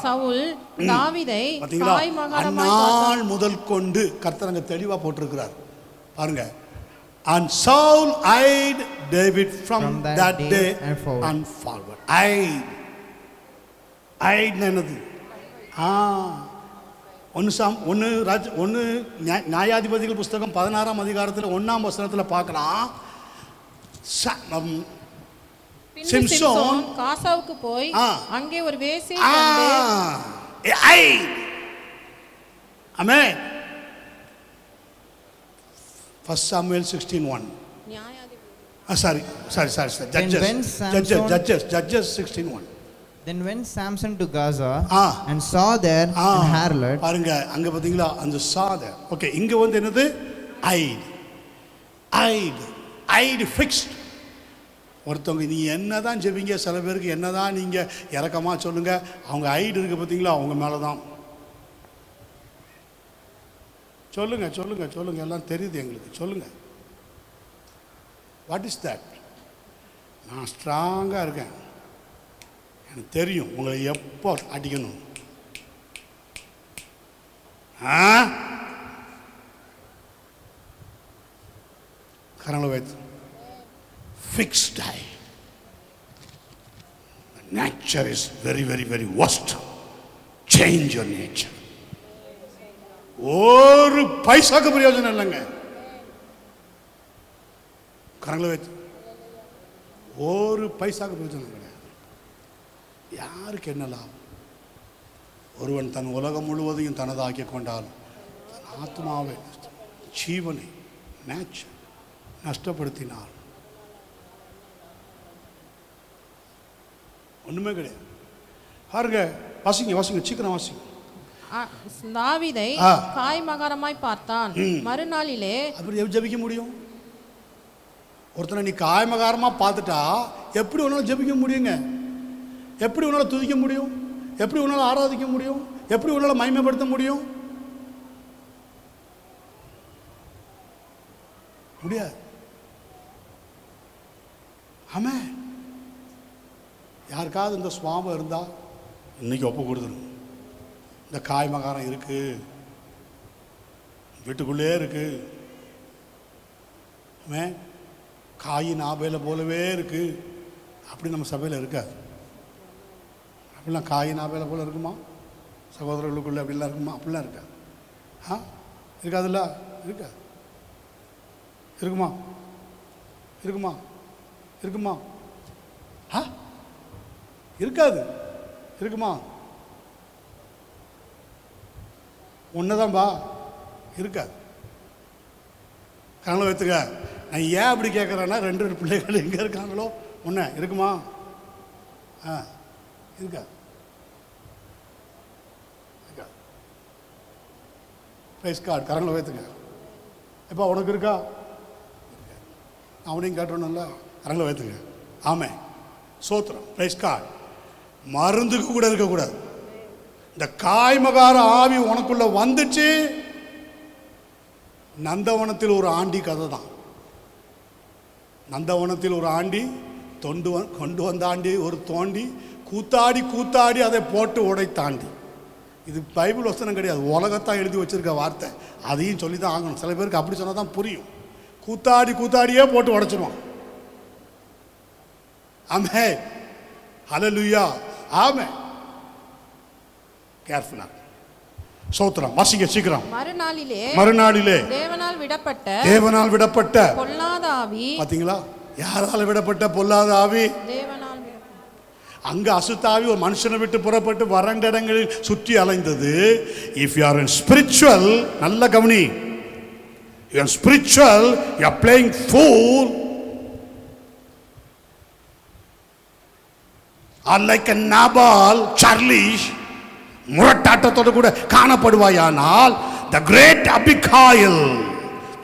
சவுல் தாவீதை காய் மகாரமாய் அந்நாள் முதல் கொண்டு கர்த்தர் தெளிவா போட்டிருக்கிறார் பாருங்க. And Saul eyed David from that day and forward. Eyed என்னது? ஒன்று நியாயாதிபதிகள் புஸ்தகம் 16ஆம் அதிகாரத்தில் 1ஆம் வசனத்தில் பார்க்கலாம். சிம்சோன் காசாவுக்கு போய் அங்கே ஒரு வேசியை ஆமென். First Samuel 16:1. Judges 16:1. Then went Samson to Gaza and saw there an harlot. பாருங்க, அங்க பாத்தீங்களா அந்த saw there. ஓகே, இங்க வந்து என்னது? eyed fixed. ஒருத்தவங்க நீ என்னதான் ஜெபிங்க, சில பேருக்கு என்னதான் நீங்க இறக்கமா சொல்லுங்க, அவங்க ஐடு இருக்கு பார்த்தீங்களா, அவங்க மேலதான். சொல்லுங்க சொல்லுங்க சொல்லுங்க, எல்லாம் தெரியுது எங்களுக்கு. சொல்லுங்க, வாட் இஸ் தட்? நான் ஸ்ட்ராங்கா இருக்கேன், எனக்கு தெரியும் உங்களை எப்போ அடிக்கணும். கரங்களை வைத்து fixed eye. Nature is very, very, very worst. Change your nature. ஒரு பைசாக்கு பிரயோஜனம் இல்லைங்க. கரங்களை வைத்து ஒரு பைசாக்கு பிரயோஜனம் கிடையாது. யாருக்கு என்ன லாபம்? ஒருவன் தன் உலகம் முழுவதையும் தனதாக்கி கொண்டாலும் தன் ஆத்மாவை ஜீவனை நேச்சர் நஷ்டப்படுத்தினார் ஒண்ணுமே கிடையாது. பாருங்க, வாசிங்க வாசிங்க, சீக்கிரம் வாசிங்க. தாவீதை காய் மகாரமாய் பார்த்தான். மறுநாளிலே அப்படி ஜெபிக்க முடியும்? ஒருத்தனை நீ காய் மகாரமா பார்த்துட்டா எப்படி உன்னால ஜெபிக்க முடியுங்க? எப்படி உன்னால துதிக்க முடியும்? எப்படி உன்னால ஆராதிக்க முடியும்? எப்படி உன்னால மகிமைப்படுத்த முடியும்? முடியாது. ஆமென். யாருக்காவது இந்த சுவாபம் இருந்தா இன்னைக்கு ஒப்பு கொடுத்துரும். இந்த காய் மகாரம் இருக்கு, வீட்டுக்குள்ளே இருக்கு. ஆமென். காயின் ஆபேல போலவே இருக்கு. அப்படி நம்ம சபையில் இருக்காது. அப்படிலாம் காயின் ஆபேல போல இருக்குமா? சகோதரர்களுக்குள்ள அப்படிலாம் இருக்குமா? அப்படிலாம் இருக்காது. இருக்காதுல்ல? இருக்காது. இருக்குமா? இருக்குமா? இருக்குமா? இருக்காது. இருக்குமா? ஒன்றுதான்பா, இருக்காது. கனவு வைத்துக்க. நான் ஏன் அப்படி கேட்குறேன்னா 2 பிள்ளைகள் எங்கே இருக்காங்களோ ஒன்று இருக்குமா? இருக்கா? பிரைஸ் கார்டு கரங்களை வைத்துங்க. எப்போ உனக்கு இருக்கா? அவனையும் காட்டணும்ல, கரங்களை வைத்துங்க. ஆமே, சோத்திரம். Praise God. மருந்துக்கு கூட இருக்கக்கூடாது. இந்த காய்மகார ஆவி உனக்குள்ள வந்துச்சு. நந்தவனத்தில் ஒரு ஆண்டி கதை தான். நந்தவனத்தில் ஒரு ஆண்டி கொண்டு வந்த ஆண்டி ஒரு தோண்டி கூத்தாடி கூத்தாடி அதை போட்டு உடைத்தாண்டி. இது பைபிள் வசனம் கிடையாது, உலகத்தான் எழுதி வச்சிருக்க வார்த்தை. அதையும் சொல்லி தான் ஆகணும். சில பேருக்கு அப்படி சொன்னால் தான் புரியும். கூத்தாடி கூத்தாடியே போட்டு உடைச்சிருவான். ஆமே, ஹல்லேலூயா. ஆமே, கேர்ஃபுல்லா. சோத்திரம். வாசிங்க சீக்கிரம். மறுநாளிலே தேவனால் விடப்பட்ட பொல்லாத ஆவி. பாத்தீங்களா? யாரால விடப்பட்ட பொல்லாத ஆவி? அங்க அசுத்தாவி ஒரு மனுஷனை விட்டு புறப்பட்டு வறண்ட இடங்களில் சுற்றி அலைந்தது. If you are in spiritual, நல்ல கவனி, you are spiritual, you are playing fool or like a Nabal, Charlish, முரட்டாட்டத்தோடு கூட காணப்படுவாயானால், the great Abigail,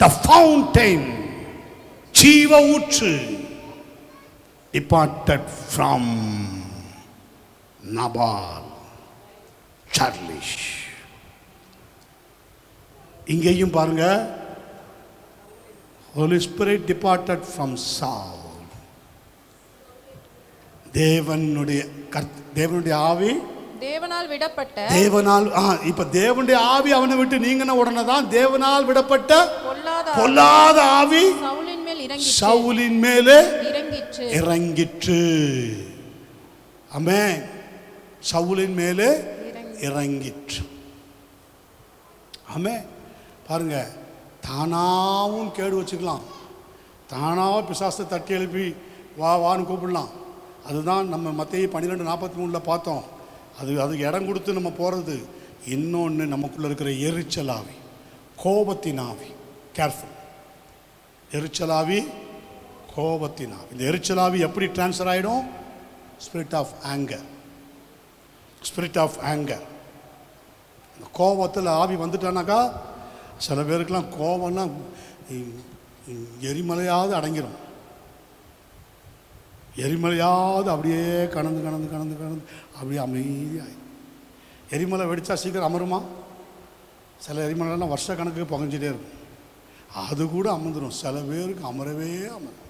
the fountain, ஜீவ ஊற்று, departed from Nabal, Charlish. இங்கேயும் பாருங்க, Holy Spirit departed from Saul. தேவனுடைய ஆவி தேவனால் விடப்பட்ட இப்ப தேவனுடைய ஆவி அவனை விட்டு நீங்கின உடனே தான் தேவனால் விடப்பட்ட பொல்லாத ஆவி சவுலின் மேலே இறங்கிற்று. ஆமென். சவுலின் மேலே இறங்கிற்று. ஆமென். பாருங்க, தானாவும் கேடு வச்சுக்கலாம், தானாவும் பிசாசத்தை தட்டி எழுப்பி வான்னு கூப்பிடலாம். அதுதான் நம்ம மத்தேயு 12:43 பார்த்தோம். அதுக்கு இடம் கொடுத்து நம்ம போகிறது. இன்னொன்று நமக்குள்ளே இருக்கிற எரிச்சலாவி, கோபத்தின் ஆவி. கேர்ஃபுல். எரிச்சலாவி, கோபத்தின் ஆவி. இந்த எரிச்சலாவி எப்படி டிரான்ஸ்ஃபர் ஆகிடும்? Spirit of anger. Spirit of anger. இந்த கோபத்தில் ஆவி வந்துட்டானாக்கா, சில பேருக்கெல்லாம் கோபம்னா எரிமலையாவது அடங்கிடும். எரிமலையாவது அப்படியே கடந்து கடந்து கடந்து கடந்து அப்படியே அமைதியாகி. எரிமலை வெடித்தா சீக்கிரம் அமருமா? சில எரிமலைலாம் வருஷ கணக்கு புகஞ்சிட்டே இருக்கும். அது கூட அமர்ந்துடும். சில பேருக்கு அமரவே அமரும்,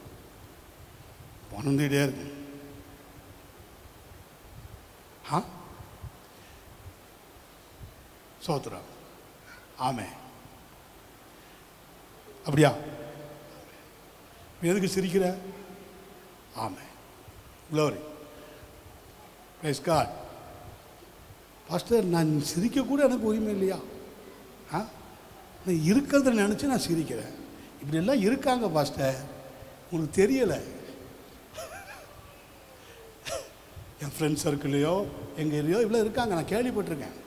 புகழ்ந்துட்டே இருக்கும். சோத்ரா. ஆமே. அப்படியா? எதுக்கு சிரிக்கிற? ஆமே. Glory. Praise God. பாஸ்டர், நான் சிரிக்க கூட எனக்கு உரிமை இல்லையா? நான் இருக்கிறத நினச்சி நான் சிரிக்கிறேன். இப்படியெல்லாம் இருக்காங்க பாஸ்டர், உங்களுக்கு தெரியலை. என் ஃப்ரெண்ட்ஸ் சர்க்கிளையோ எங்கள் ஏரியாவோ இவ்வளோ இருக்காங்க, நான் கேள்விப்பட்டிருக்கேன்.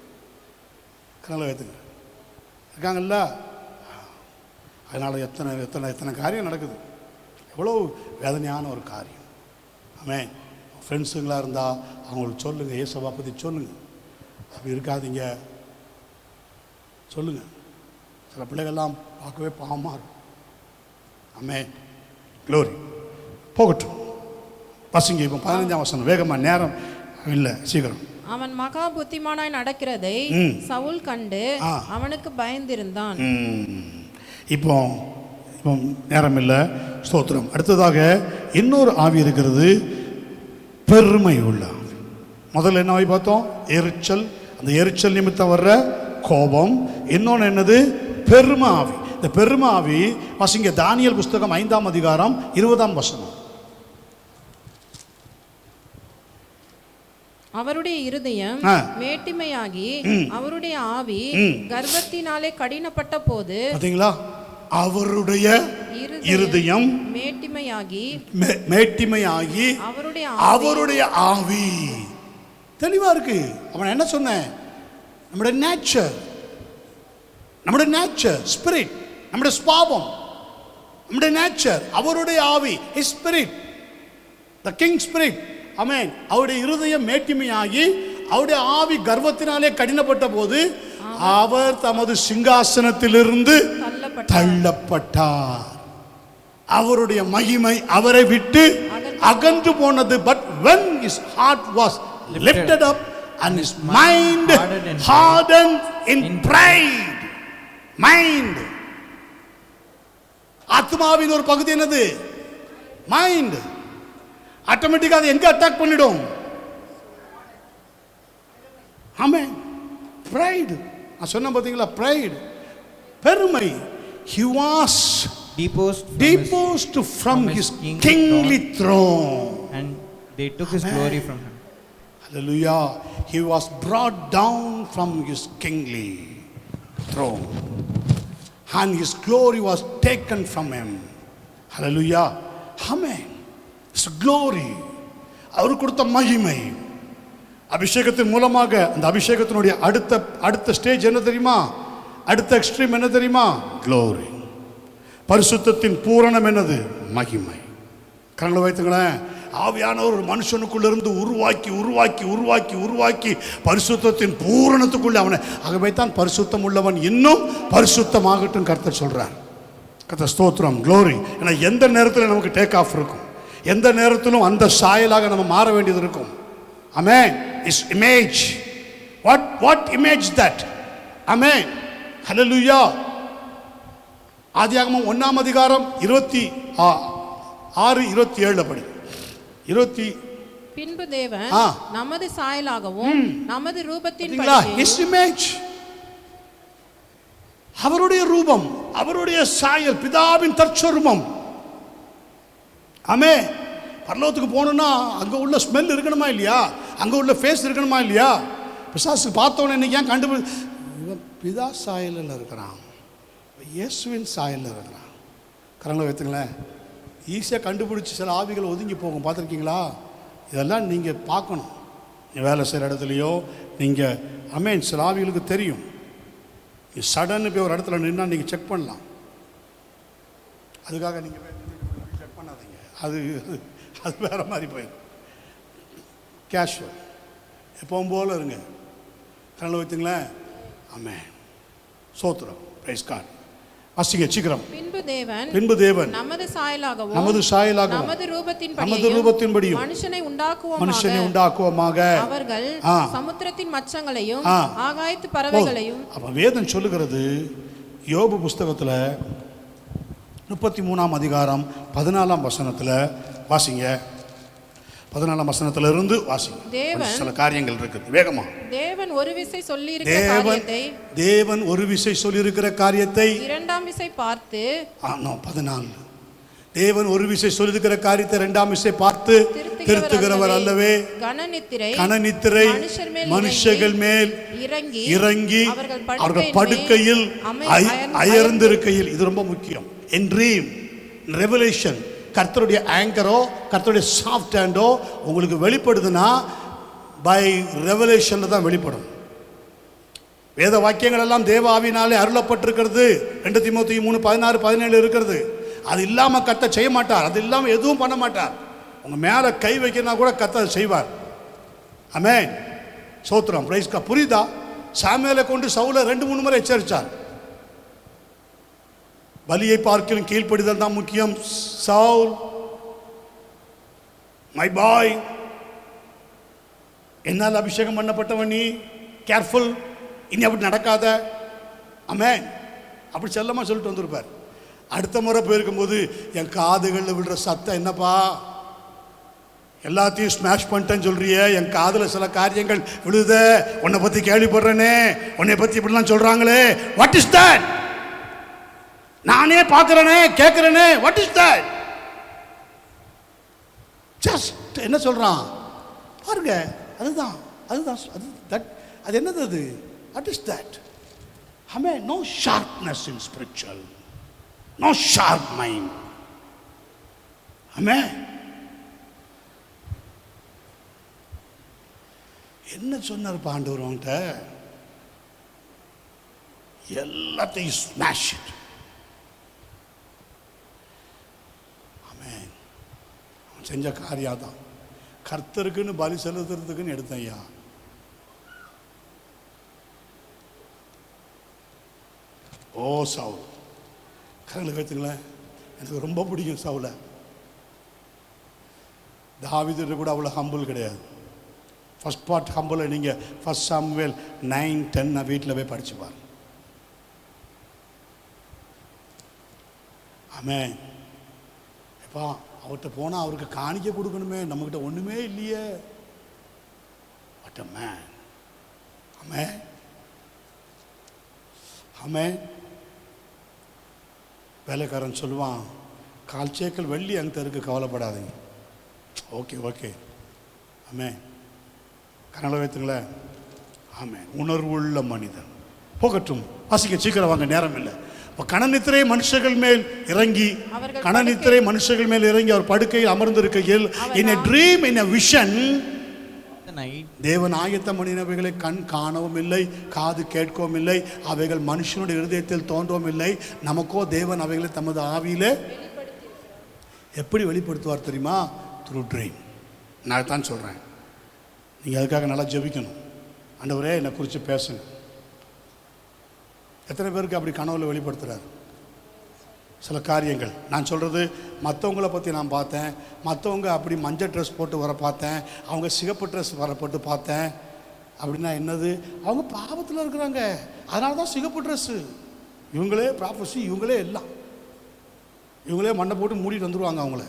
கனலை வைத்துங்க இருக்காங்கல்ல. அதனால் எத்தனை எத்தனை எத்தனை காரியம் நடக்குது. எவ்வளோ வேதனையான ஒரு காரியம். ஆமென். ஃப்ரெண்ட்ஸுங்களாக இருந்தால் அவங்களுக்கு சொல்லுங்கள், இயேசுவை பற்றி சொல்லுங்கள். அப்படி இருக்காதீங்க, சொல்லுங்கள். சில பிள்ளைகள்லாம் பார்க்கவே பாவமாக இருக்கும். ஆமென். க்ளோரி. போகட்டும். பசங்க இப்போ 15ஆம் வசனம் வேகமாக, நேரம் இல்லை, சீக்கிரம். அவன் மகா புத்திமானாய் நடக்கிறதை சவுல் கண்டு அவனுக்கு பயந்திருந்தான். இப்போ நேரம் இல்லை, ஸ்தோத்திரம். அடுத்ததாக இன்னொரு ஆவி இருக்கிறது, பெருமை உள்ள ஆவி. முதல்ல என்ன ஆவி பார்த்தோம்? எரிச்சல். அந்த எரிச்சல் நிமித்தம் வர்ற கோபம். இன்னொன்று என்னது? பெருமை ஆவி. இந்த பெருமை ஆவி வாசிங்க, தானியேல் புஸ்தகம் 5ஆம் அதிகாரம் 20ஆம் வசனம். அவருடைய இருதயம் மேட்டிமையாகி அவருடைய ஆவி கர்வத்தினாலே கடினப்பட்ட போது. பாத்தீங்களா? அவருடைய இருதயம் மேட்டிமையாகி அவருடைய ஆவி. தெளிவா இருக்கு. அவன் என்ன சொன்ன? நம்முடைய நேச்சர், ஸ்பிரிட், நம்முடைய ஸ்பாவம், நம்முடைய நேச்சர், அவருடைய ஆவி, his spirit, the king spirit. ஆமென். அவருடைய இருதயம் மேட்டிமையாகி அவருடைய ஆவி கர்வத்தினாலே கடினப்பட்ட போது அவர் தமது சிங்காசனத்திலிருந்து தள்ளப்பட்டார். அவருடைய மகிமை அவரை விட்டு அகன்று போனது. But when his heart was lifted up and his mind hardened in pride. Mind. ஆத்மாவின் ஒரு பகுதி என்னது? மைண்ட். ஆட்டோமேட்டிக்கா அது எங்க அட்டாக் பண்ணிடும்? ஆமென். pride. நான் சொன்ன பாத்தீங்களா? pride, பெருமை. he was deposed from his kingly throne, and they took his glory from him. Hallelujah. He was brought down from his kingly throne and his glory was taken from him. Hallelujah. Amen. His glory, அவர் கொடுத்த மகிமை, அபிஷேகத்தின் மூலமாக. அந்த அபிஷேகத்தினுடைய அடுத்த stage என்ன தெரியுமா? அடுத்த extreme என்ன தெரியுமா? glory. பரிசுத்தத்தின் பூரணம் என்னது? மகிமை. கரங்களை வைத்துங்களேன். ஆவியானவர் ஒரு மனுஷனுக்குள்ளிருந்து உருவாக்கி உருவாக்கி உருவாக்கி உருவாக்கி பரிசுத்தத்தின் பூரணத்துக்குள்ள அவனை, ஆகவே தான் பரிசுத்தம் உள்ளவன் இன்னும் பரிசுத்தமாகட்டும் கர்த்தர் சொல்றார். கர்த்தர் ஸ்தோத்திரம், glory. ஏன்னா எந்த நேரத்தில் நமக்கு டேக் ஆஃப் இருக்கும், எந்த நேரத்திலும் அந்த சாயலாக நம்ம மாற வேண்டியது இருக்கும். Amen. Is image. what image that? Amen. Hallelujah. ஆதியாகமம் 1ஆம் அதிகாரம் 26:27 படி. பின்பு தேவன் நமது சாயலாகவும் நமது ரூபத்தின்படி, his image, அவருடைய ரூபம், அவருடைய சாயல், பிதாவின் தற்சொரூபம். ஆமென். பரலோகத்துக்கு போகணும்னா அங்க உள்ள ஸ்மெல் இருக்கணுமா இல்லையா? அங்க உள்ள ஃபேஸ் இருக்கணுமா இல்லையா? பிசாசு பார்த்தவன இன்னைக்கு ஏன் கண்டுபிடி, இவன் பிதா சாயலில் இருக்கிறான், இயேசுவின் சாயலில் இருக்கிறான். கரங்களை வைத்துங்களேன். ஈஸியாக கண்டுபிடிச்சி சில ஆவிகள் ஒதுங்கி போகும். பார்த்துருக்கீங்களா? இதெல்லாம் நீங்கள் பார்க்கணும். வேலை செய்கிற இடத்துலையோ நீங்கள், ஆமென், சில ஆவிகளுக்கு தெரியும். சடன்னு போய் ஒரு இடத்துல நின்னா நீங்கள் செக் பண்ணலாம். அதுக்காக நீங்கள் செக் பண்ணாதீங்க. அது வேற மாதிரி போயிடும். கேஷுவல், எப்பவும் போல இருங்க. கரங்களை வைத்துங்களேன். ஆமென். சோத்திரம். Praise God. வாசிங்க சீக்கிரம். பின்பு தேவன் நமது சாயலாகவும் நமது ரூபத்தின்படியும் மனுஷனை உண்டாக்குவோமாக. அவர்கள் சமுத்திரத்தின் மச்சங்களையும் ஆகாயத்து பறவைகளையும். அப்ப வேதம் சொல்லுகிறது யோபு புஸ்தகத்துல 33ஆம் அதிகாரம் 14ஆம் வசனத்துல வாசிங்க. 14ஆம் வசனத்துல இருந்து வாசிங்க. சில காரியங்கள் இருக்கு, வேகமா. தேவன் ஒரு விசை சொல்லி இருக்கிற காரியத்தை இரண்டாம் விசை பார்த்து, 14. தேவன் ஒரு விசை சொல்லியிருக்கிற காரியத்தை இரண்டாம் விசை பார்த்து திருத்துகிறவர் அல்லவே. கனநித்திரை மனுஷர்கள் மேல் இறங்கி அவர்கள் படுக்கையில் அயர்ந்திருக்கையில். இது ரொம்ப முக்கியம். in dream, revelation, கர்த்தருடைய ஆங்கரோ கர்த்தருடைய சாஃப்ட் ஹேண்டோ உங்களுக்கு வெளிப்படுதுன்னா பை ரெவலேஷன்ல தான் வெளிப்படும். வேத வாக்கியங்கள் எல்லாம் தேவ ஆவியினாலே அருளப்பட்டிருக்கிறது. 2 தீமோத்தேயு 3:16-17 இருக்கிறது. அது இல்லாமல் கர்த்தர் செய்ய மாட்டார். அது இல்லாமல் எதுவும் பண்ண மாட்டார். உங்க மேலே கை வைக்கிறனா கூட கர்த்தர் செய்வார். ஆமென். சோத்திரம். பிரைஸ் கா. புரியுதா? சாமுவேலை கொண்டு சவுலை 2-3 முறை எச்சரித்தார். பலியை பார்க்கிலும் கீழ்ப்படிதல் தான் முக்கியம். சவுல், மை பாய், என்னால் அபிஷேகம் பண்ணப்பட்டவன் நீ, கேர்ஃபுல், இனி அப்படி நடக்காத. ஆமென். அப்படி செல்லமா சொல்லிட்டு வந்திருப்பார். அடுத்த முறை போயிருக்கும்போது என் காதுகளில் விடுற சத்தம் என்னப்பா, எல்லாத்தையும் ஸ்மாஷ் பண்ணிட்டேன்னு சொல்றியே, என் காதில் சில காரியங்கள் விழுத, உன்னை பற்றி கேள்விப்படுறேனே, உன்னை பற்றி இப்படிலாம் சொல்கிறாங்களே, வாட் இஸ் தட்? நானே பார்க்குறேனே, கேட்குறேனே, வாட் இஸ் தட்? ஜஸ்ட் என்ன சொல்கிறான் பாருங்க. அதுதான் அதுதான் அது தட். அது என்னது அது? What is that? Amen. No sharpness in spiritual, no sharp mind. Amen. என்ன சொன்னார் ஆண்டவர் அவன்கிட்ட? எல்லாத்தையும் ஸ்மாஷ் இட். செஞ்ச காரியம் தான். கர்த்தருக்குன்னு பலி செலுத்துறதுக்குன்னு எடுத்தேன் ஐயா. ஓ சவுல், கரங்களை வைத்துங்களேன். எனக்கு ரொம்ப பிடிக்கும் சவுலை. தாவீது கூட அவ்வளோ ஹம்பிள் கிடையாது. ஃபர்ஸ்ட் பார்ட் ஹம்பிளை நீங்கள் ஃபர்ஸ்ட் சாமுவேல் 9-10 வீட்டில் போய் படிச்சு பாருங்க. ஆமென். எப்பா அவர்கிட்ட போனால் அவருக்கு காணிக்க கொடுக்கணுமே, நம்மக்கிட்ட ஒன்றுமே இல்லையே. What a man. Amen amen. வேலைக்காரன் சொல்லுவான், 1/4 சேக்கல் வெள்ளி அங்கே இருக்கு, கவலைப்படாதீங்க. Okay okay. ஆமென். கனலை வைத்துங்களேன். ஆமென். உணர்வுள்ள மனிதன். போகட்டும், வாசிக்க சீக்கிரம் வாங்க, நேரம் இல்லை. இப்போ கணநித்திரை மனுஷர்கள் மேல் இறங்கி, கணநித்திரை மனுஷர்கள் மேல் இறங்கி அவர் படுக்கையில் அமர்ந்திருக்கையில், இன் எ ட்ரீம், இன் எ விஷன், தேவன் ஆயத்தம் பண்ணினவைகளை கண் காணவும் இல்லை, காது கேட்கவும் இல்லை, அவைகள் மனுஷனுடைய இருதயத்தில் தோன்றவும் இல்லை. நமக்கோ தேவன் அவைகளை தமது ஆவியிலே எப்படி வெளிப்படுத்துவார் தெரியுமா? Through dream. நான் தான் சொல்கிறேன், நீங்கள் அதுக்காக நல்லா ஜெபிக்கணும். ஆண்டவரே என்னை குறித்து பேசுங்க. எத்தனை பேருக்கு அப்படி கனவுல வெளிப்படுத்துகிறார் சில காரியங்கள்? நான் சொல்கிறது, மற்றவங்களை பற்றி நான் பார்த்தேன். மற்றவங்க அப்படி மஞ்சள் ட்ரெஸ் போட்டு வர பார்த்தேன், அவங்க சிகப்பு ட்ரெஸ் வர போட்டு பார்த்தேன். அப்படின்னா என்னது? அவங்க பாவத்தில் இருக்கிறாங்க, அதனால தான் சிகப்பு ட்ரெஸ்ஸு. இவங்களே ப்ராஃபஸி, இவங்களே எல்லாம், இவங்களே மண்டை போட்டு மூடிட்டு வந்துடுவாங்க அவங்கள.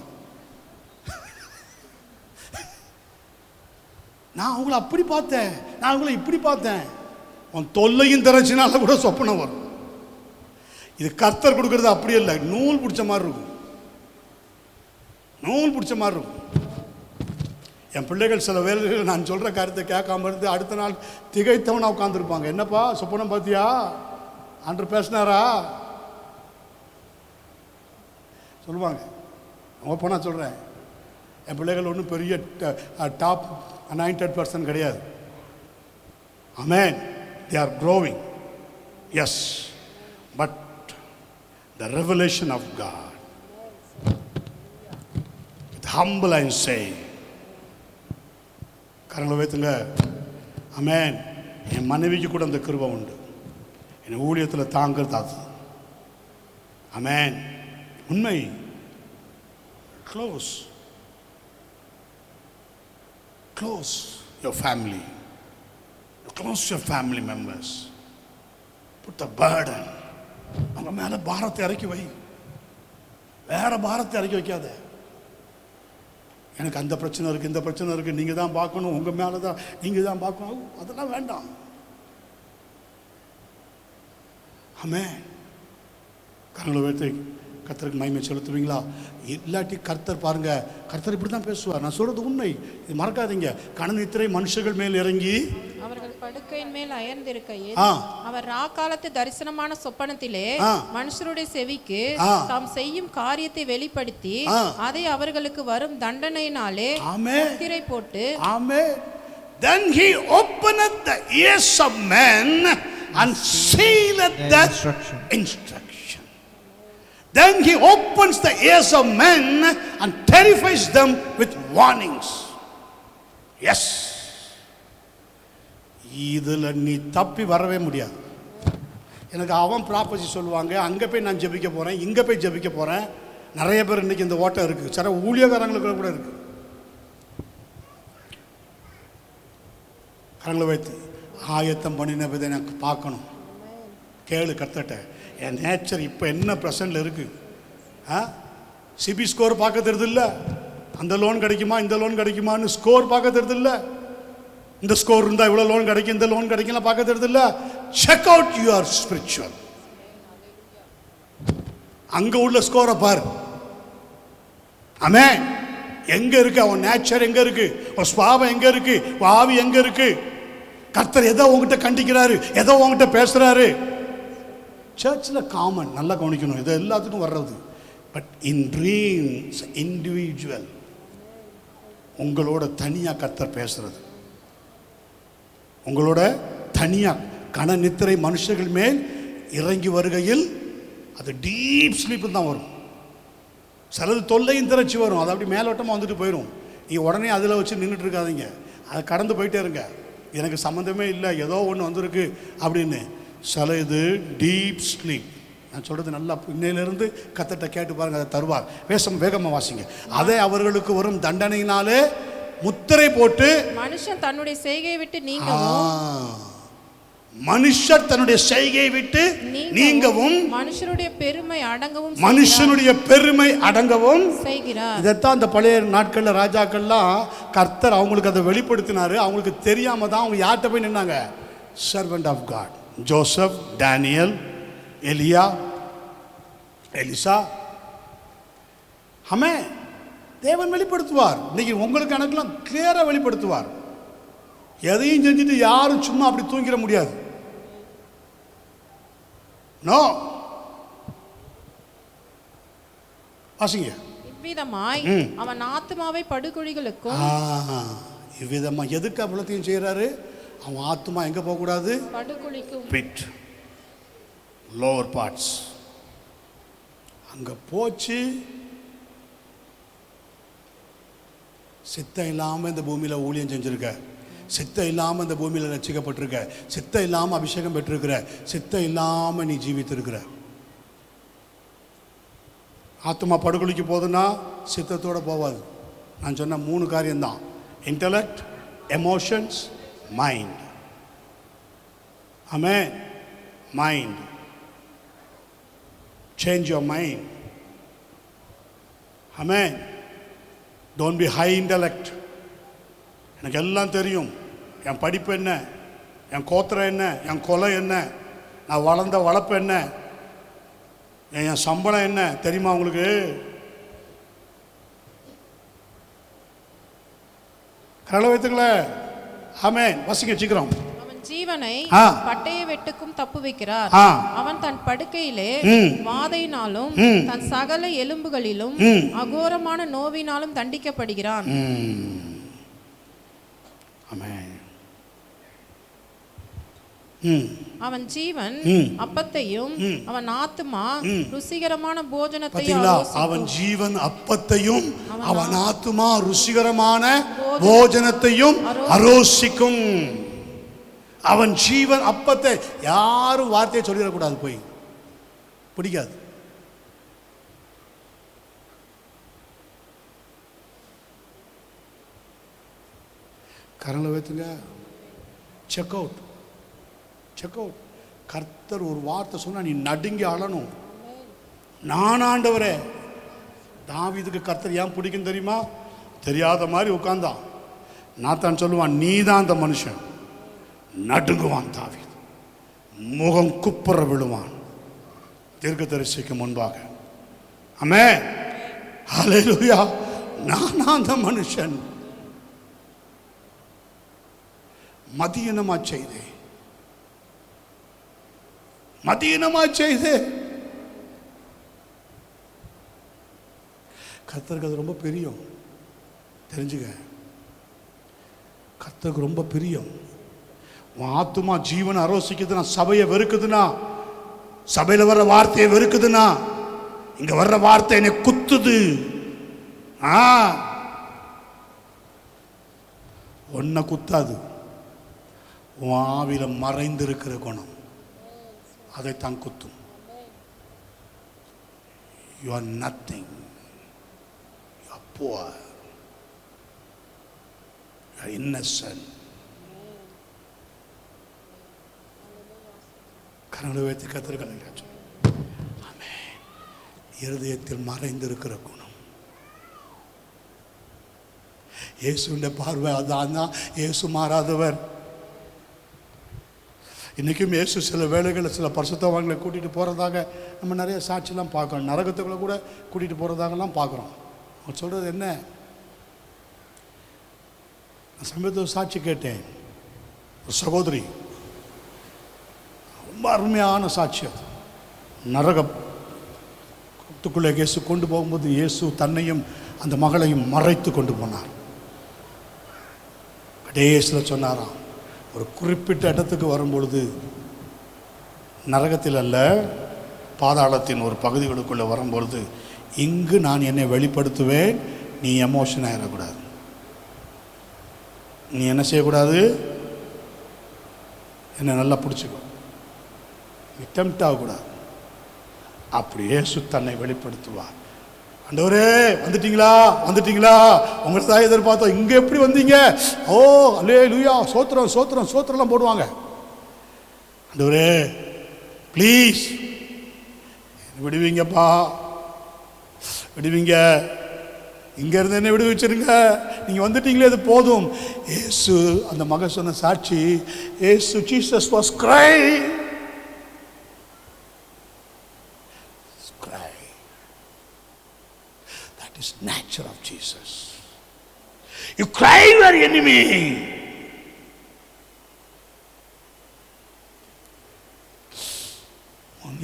நான் அவங்கள அப்படி பார்த்தேன், நான் அவங்கள இப்படி பார்த்தேன். உன் தொல்லையும் திறச்சினால கூட சொப்பனம் வரும். இது கர்த்தர் கொடுக்கறது அப்படி இல்லை, நூல் பிடிச்ச மாதிரி இருக்கும், நூல் பிடிச்ச மாதிரி இருக்கும். என் பிள்ளைகள் சில வேலைகள் நான் சொல்கிற காரியத்தை கேட்காம இருந்து அடுத்த நாள் திகைத்தவனாக உட்காந்துருப்பாங்க. என்னப்பா சொப்பனம் பார்த்தியா, ஆண்டவர் பேசினாரா சொல்லுவாங்க. ஓப்பனாக சொல்கிறேன், என் பிள்ளைகள் ஒன்றும் பெரிய டாப் அனாயிண்டட் பர்சன் கிடையாது. ஆமென். They are growing. Yes. But the revelation of God, with humble I say, கரங்களை வைத்துங்க. ஆமென். என் மனைவிக்கு கூட அந்த கிருபை உண்டு, என் ஊழியத்தில் தாங்கிறது அது. ஆமென். உண்மை. Close your family, close your family members, put the burden. அவங்க மேலே பாரத்தை இறக்கி வை, வேற பாரத்தை இறக்கி வைக்காத. எனக்கு அந்த பிரச்சனை இருக்குது, இந்த பிரச்சனை இருக்குது, நீங்கள் தான் பார்க்கணும், உங்கள் மேலே தான் நீங்கள் தான் பார்க்கணும், அதெல்லாம் வேண்டாம். ஆமென். கரங்களை வைத்து கர்த்தருக்கு மகிமை செலுத்துவீங்களா? இல்லாட்டி கர்த்தர் பாருங்க, கர்த்தர் இப்படி தான் பேசுவார். நான் சொல்றது உண்மை, இது மறக்காதீங்க. கணநித்திரை மனுஷர்கள் மேல் இறங்கி அவர்கள் படுக்கையின் மேல் அயர்ந்திருக்கையில் அவர் ராக்காலத்து தரிசனமான சொப்பனத்திலே மனுஷருடைய செவிக்கு தாம் செய்யும் காரியத்தை வெளிப்படுத்தி அதை அவர்களுக்கு வரும் தண்டனையினாலே முத்திரை போட்டு. ஆமென். Then he openeth the ears of men and sealeth the instruction. Then he opens the ears of men and terrifies them with warnings. Yes. இதுல நீ தப்பி வரவே முடியாது. எனக்கு அவன் ப்ராப்பர்ட்டி சொல்லுவாங்க, அங்கே போய் நான் ஜெபிக்க போகிறேன், இங்கே போய் ஜெபிக்க போகிறேன். நிறைய பேர் இன்றைக்கி இந்த ஓட்டம் இருக்குது. சில ஊழியக்காரங்களுக்கு கூட இருக்குது. கரங்களை வைத்து ஆயத்தம் பண்ணின விதை எனக்கு பார்க்கணும். கேளு கர்த்தட்ட, என் நேச்சர் இப்போ என்ன ப்ரெசண்டில் இருக்குது? சிபி ஸ்கோர் பார்க்க தெரியுதில்ல, அந்த லோன் கிடைக்குமா இந்த லோன் கிடைக்குமான்னு ஸ்கோர் பார்க்க தெரியுதில்ல, இந்த ஸ்கோர் இருந்தால் இவ்வளோ லோன் கிடைக்கும், இந்த லோன் கிடைக்கலாம் பார்க்க தெரியுதில்ல. Check out your spiritual. அங்கே உள்ள ஸ்கோரை பாரு. ஆமென். எங்கே இருக்கு அவன் நேச்சர், எங்கே இருக்கு அவன் சுபாவம், எங்கே இருக்கு ஆவி, எங்கே இருக்கு? கர்த்தர் எதோ உங்ககிட்ட கண்டிக்கிறாரு, ஏதோ உங்ககிட்ட பேசுகிறாரு. சர்ச்சில் காமன், நல்லா கவனிக்கணும், இது எல்லாத்துக்கும் வர்றது. பட் இன் ட்ரீம்ஸ் இண்டிவிஜுவல், உங்களோட தனியாக கர்த்தர் பேசுறது, உங்களோட தனியாக. கணநித்திரை மனுஷர்கள் மேல் இறங்கி வருகையில் அது டீப் ஸ்லீப்பு தான் வரும். சிலது தொல்லையும் திரட்சி வரும், அது அப்படி மேலோட்டமாக வந்துட்டு போயிடும். நீ உடனே அதில் வச்சு நின்றுட்டு இருக்காதீங்க, அதை கடந்து போயிட்டே இருங்க. எனக்கு சம்மந்தமே இல்லை, ஏதோ ஒன்று வந்திருக்கு அப்படின்னு. சில இது டீப் ஸ்லீப். நான் சொல்கிறது நல்லா இன்னையிலிருந்து கத்தட்ட கேட்டு பாருங்கள், அதை தருவார். வேகமாக வாசிங்க. அதை அவர்களுக்கு வரும் தண்டனையினாலே முத்திரை போட்டு மனுஷன் தன்னுடைய செய்கையை விட்டு நீங்கவும், மனுஷர் தன்னுடைய செய்கையை விட்டு நீங்கவும், மனுஷனுடைய பெருமை அடங்கவும், மனுஷனுடைய பெருமை அடங்கவும் செய்கிறார். இதைத்தான் அந்த பழைய நாட்களில் ராஜாக்கள்லாம் கர்த்தர் அவங்களுக்கு அதை வெளிப்படுத்தினாரு. அவங்களுக்கு தெரியாம தான் அவங்க யார்கிட்ட போய் நின்னாங்க? Servant of God. Joseph, Daniel, எலியா, எலிசா. ஆமே, தேவன் வெளிப்படுத்துவார். இன்னைக்கு உங்களுக்கு எனக்கெல்லாம் கிளியரா வெளிப்படுத்துவார். எதையும் செஞ்சுட்டு யாரும் சும்மா அப்படி தூங்கிட முடியாது. நோ, வாசிங்க. இவ்விதமாய் அவன் ஆத்துமாவை படுகுழிகளுக்கும், இவ்விதமா எதுக்கு அவ்வளோத்தையும் செய்யறாரு? அவன் ஆத்துமா எங்க போக கூடாது? படுகுழிக்கும், பிட், லோவர் பார்ட்ஸ். அங்க போச்சு. சித்தம் இல்லாம இந்த பூமியில ஊழியம் செஞ்சிருக்க, சித்தம் இல்லாமல் இந்த பூமியில் ரட்சிக்கப்பட்டிருக்க, சித்தம் இல்லாமல் அபிஷேகம் பெற்றிருக்கிற, சித்தம் இல்லாமல் நீ ஜீவித்திருக்கிற. ஆத்மா படுகொலிக்கு போதுன்னா சித்தத்தோடு போவாது. நான் சொன்ன 3 காரியம்தான்: intellect, emotions, mind. Amen. Mind. Change your mind. Amen. Don't be high intellect. எனக்கு எல்லாம் தெரியும், என் படிப்பு என்ன, என் கோத்திரம் என்ன, என் கொலை என்ன, நான் வளர்ந்த வளர்ப்பு என்ன, என் சம்பளம் என்ன தெரியுமா உங்களுக்கு? கரலை வைத்துங்களே. ஆமென். வசிக்க சீக்கிரம். அவன் ஜீவனை பட்டய வெட்டுக்கும் தப்பு வைக்கிறார். அவன் தன் படுக்கையிலே வாதையினாலும் தன் சகல எலும்புகளிலும் அகோரமான நோவினாலும் தண்டிக்கப்படுகிறான். அவன் ஜீவன் அப்பத்தையும் அவன் ஆத்துமா ருசிகரமான போஜனத்தையும், அவன் ஜீவன் அப்பத்தையும் அவன் ஆத்துமா ருசிகரமான போஜனத்தையும் அரோசிக்கும். அவன் ஜீவன் அப்பத்தை, யாரும் வார்த்தையை சொல்லிடக்கூடாது, போய் பிடிக்காது. கரங்களை வைத்துங்க. Check out, check out. கர்த்தர் ஒரு வார்த்தை சொன்னா நீ நடுங்கி அழணும். நான் ஆண்டவரே. தாவீதுக்கு கர்த்தர் ஏன் பிடிக்கும் தெரியுமா? தெரியாத மாதிரி உட்கார்ந்தான். நாத்தான் சொல்லுவான், நீ தான் அந்த மனுஷன். நடுங்குவான் தாவீது, முகம் குப்புற விழுவான் தீர்க்கதரிசிக்கு முன்பாக. ஆமென். ஹல்லேலூயா. நான் அந்த மனுஷன். மதியனமா செய்தே, மதியனமா செய்தே. கர்த்தருக்கு அது ரொம்ப பிரியம். தெரிஞ்சுக்க, கர்த்தருக்கு ரொம்ப பிரியம். உன் ஆத்துமா ஜீவனை அரோசிக்குதுன்னா, சபையை வெறுக்குதுன்னா, சபையில் வர்ற வார்த்தையை வெறுக்குதுன்னா, இங்க வர்ற வார்த்தை என்னை குத்துது. ஒன்ன குத்தாது, உன் ஆவில மறைந்திருக்கிற குணம் அதைத்தான் குத்தும். You are nothing, you are poor, you are Innocent. கரங்களை வைத்து கத்திருக்க. இருதயத்தில் மறைந்திருக்கிற குணம். இயேசுடைய பார்வை அதான். இயேசு மாறாதவர். இன்றைக்கும் இயேசு சில வேளைகளில் சில பரிசுத்தவான்களை கூட்டிகிட்டு போகிறதாக நம்ம நிறைய சாட்சியெல்லாம் பார்க்குறோம். நரகத்துக்குள்ளே கூட கூட்டிகிட்டு போகிறதாகலாம் பார்க்குறோம். அவர் சொல்கிறது என்ன? நான் சமீபத்தில் சாட்சி கேட்டேன். ஒரு சகோதரி, ரொம்ப அருமையான சாட்சி. அது நரகத்துக்குள்ளே இயேசு கொண்டு போகும்போது இயேசு தன்னையும் அந்த மகளையும் மறைத்து கொண்டு போனார். கடைசியில் சொன்னாராம், ஒரு குறிப்பிட்ட இடத்துக்கு வரும்பொழுது, நரகத்தில் அல்ல, பாதாளத்தின் ஒரு பகுதிகளுக்குள்ளே வரும்பொழுது இங்கு நான் என்னை வெளிப்படுத்துவேன். நீ எமோஷன் ஆகிடக்கூடாது. நீ என்ன செய்யக்கூடாது? என்னை நல்லா பிடிச்சிக்கோ. நீ டெம்ப்ட் ஆகக்கூடாது. அப்படி இயேசு தன்னை வெளிப்படுத்துவார். ஆண்டவரே வந்துட்டீங்களா, வந்துட்டீங்களா, உங்களை தான் எதிர்பார்த்தோம், இங்கே எப்படி வந்தீங்க? ஓ அல்லேலூயா, சோத்திரம் சோத்திரம் சோத்திரம்லாம் போடுவாங்க. ஆண்டவரே ப்ளீஸ் விடுவீங்கப்பா, விடுவீங்க, இங்கேருந்து என்ன விடுவிச்சிருங்க, நீங்கள் வந்துட்டீங்களே அது போதும். இயேசு அந்த மகன் சொன்ன சாட்சி, இயேசு Jesus was cry. Is nature of Jesus. You cry your enemy.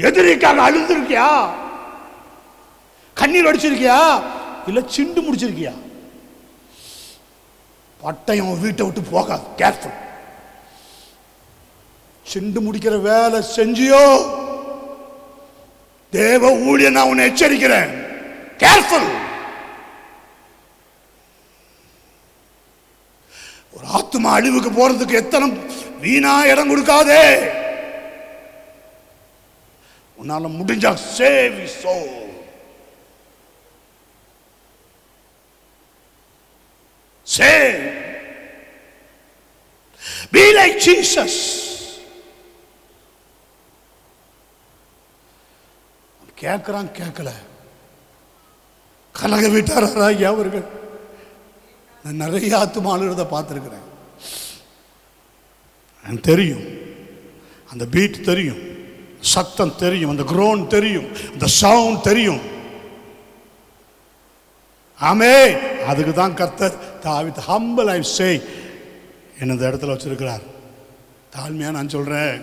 எதிரிக்காக அழுந்திருக்கியா? கண்ணீர் அடிச்சிருக்கியா? இல்ல சிண்டு முடிச்சிருக்கியா? பட்டயம் வீட்டை விட்டு போகாது. கேர்ஃபுல். சிண்டு முடிக்கிற வேலை செஞ்சியோ தேவ ஊழியர், நான் உன்னை எச்சரிக்கிறேன். கேர்ஃபுல். ஒரு ஆத்மா அழிவுக்கு போறதுக்கு எத்தனை வீணா இடம் கொடுக்காதே. உன்னால முடிஞ்சா save his soul. Save. Be like Jesus. கேட்கிறான், கேட்கல. கலக வீட்டாராகிய அவர்கள், நான் நிறைய ஆத்துமா அழுகிறத பார்த்துருக்கிறேன். எனக்கு தெரியும், அந்த பீட் தெரியும், சத்தம் தெரியும், அந்த குரோன் தெரியும், அந்த சவுண்ட் தெரியும். ஆமே, அதுக்கு தான் கர்த்தர் தாவீது ஹம்பிள் ஐ சே என்ன இந்த இடத்துல வச்சிருக்கிறார். தாழ்மையா நான் சொல்றேன்.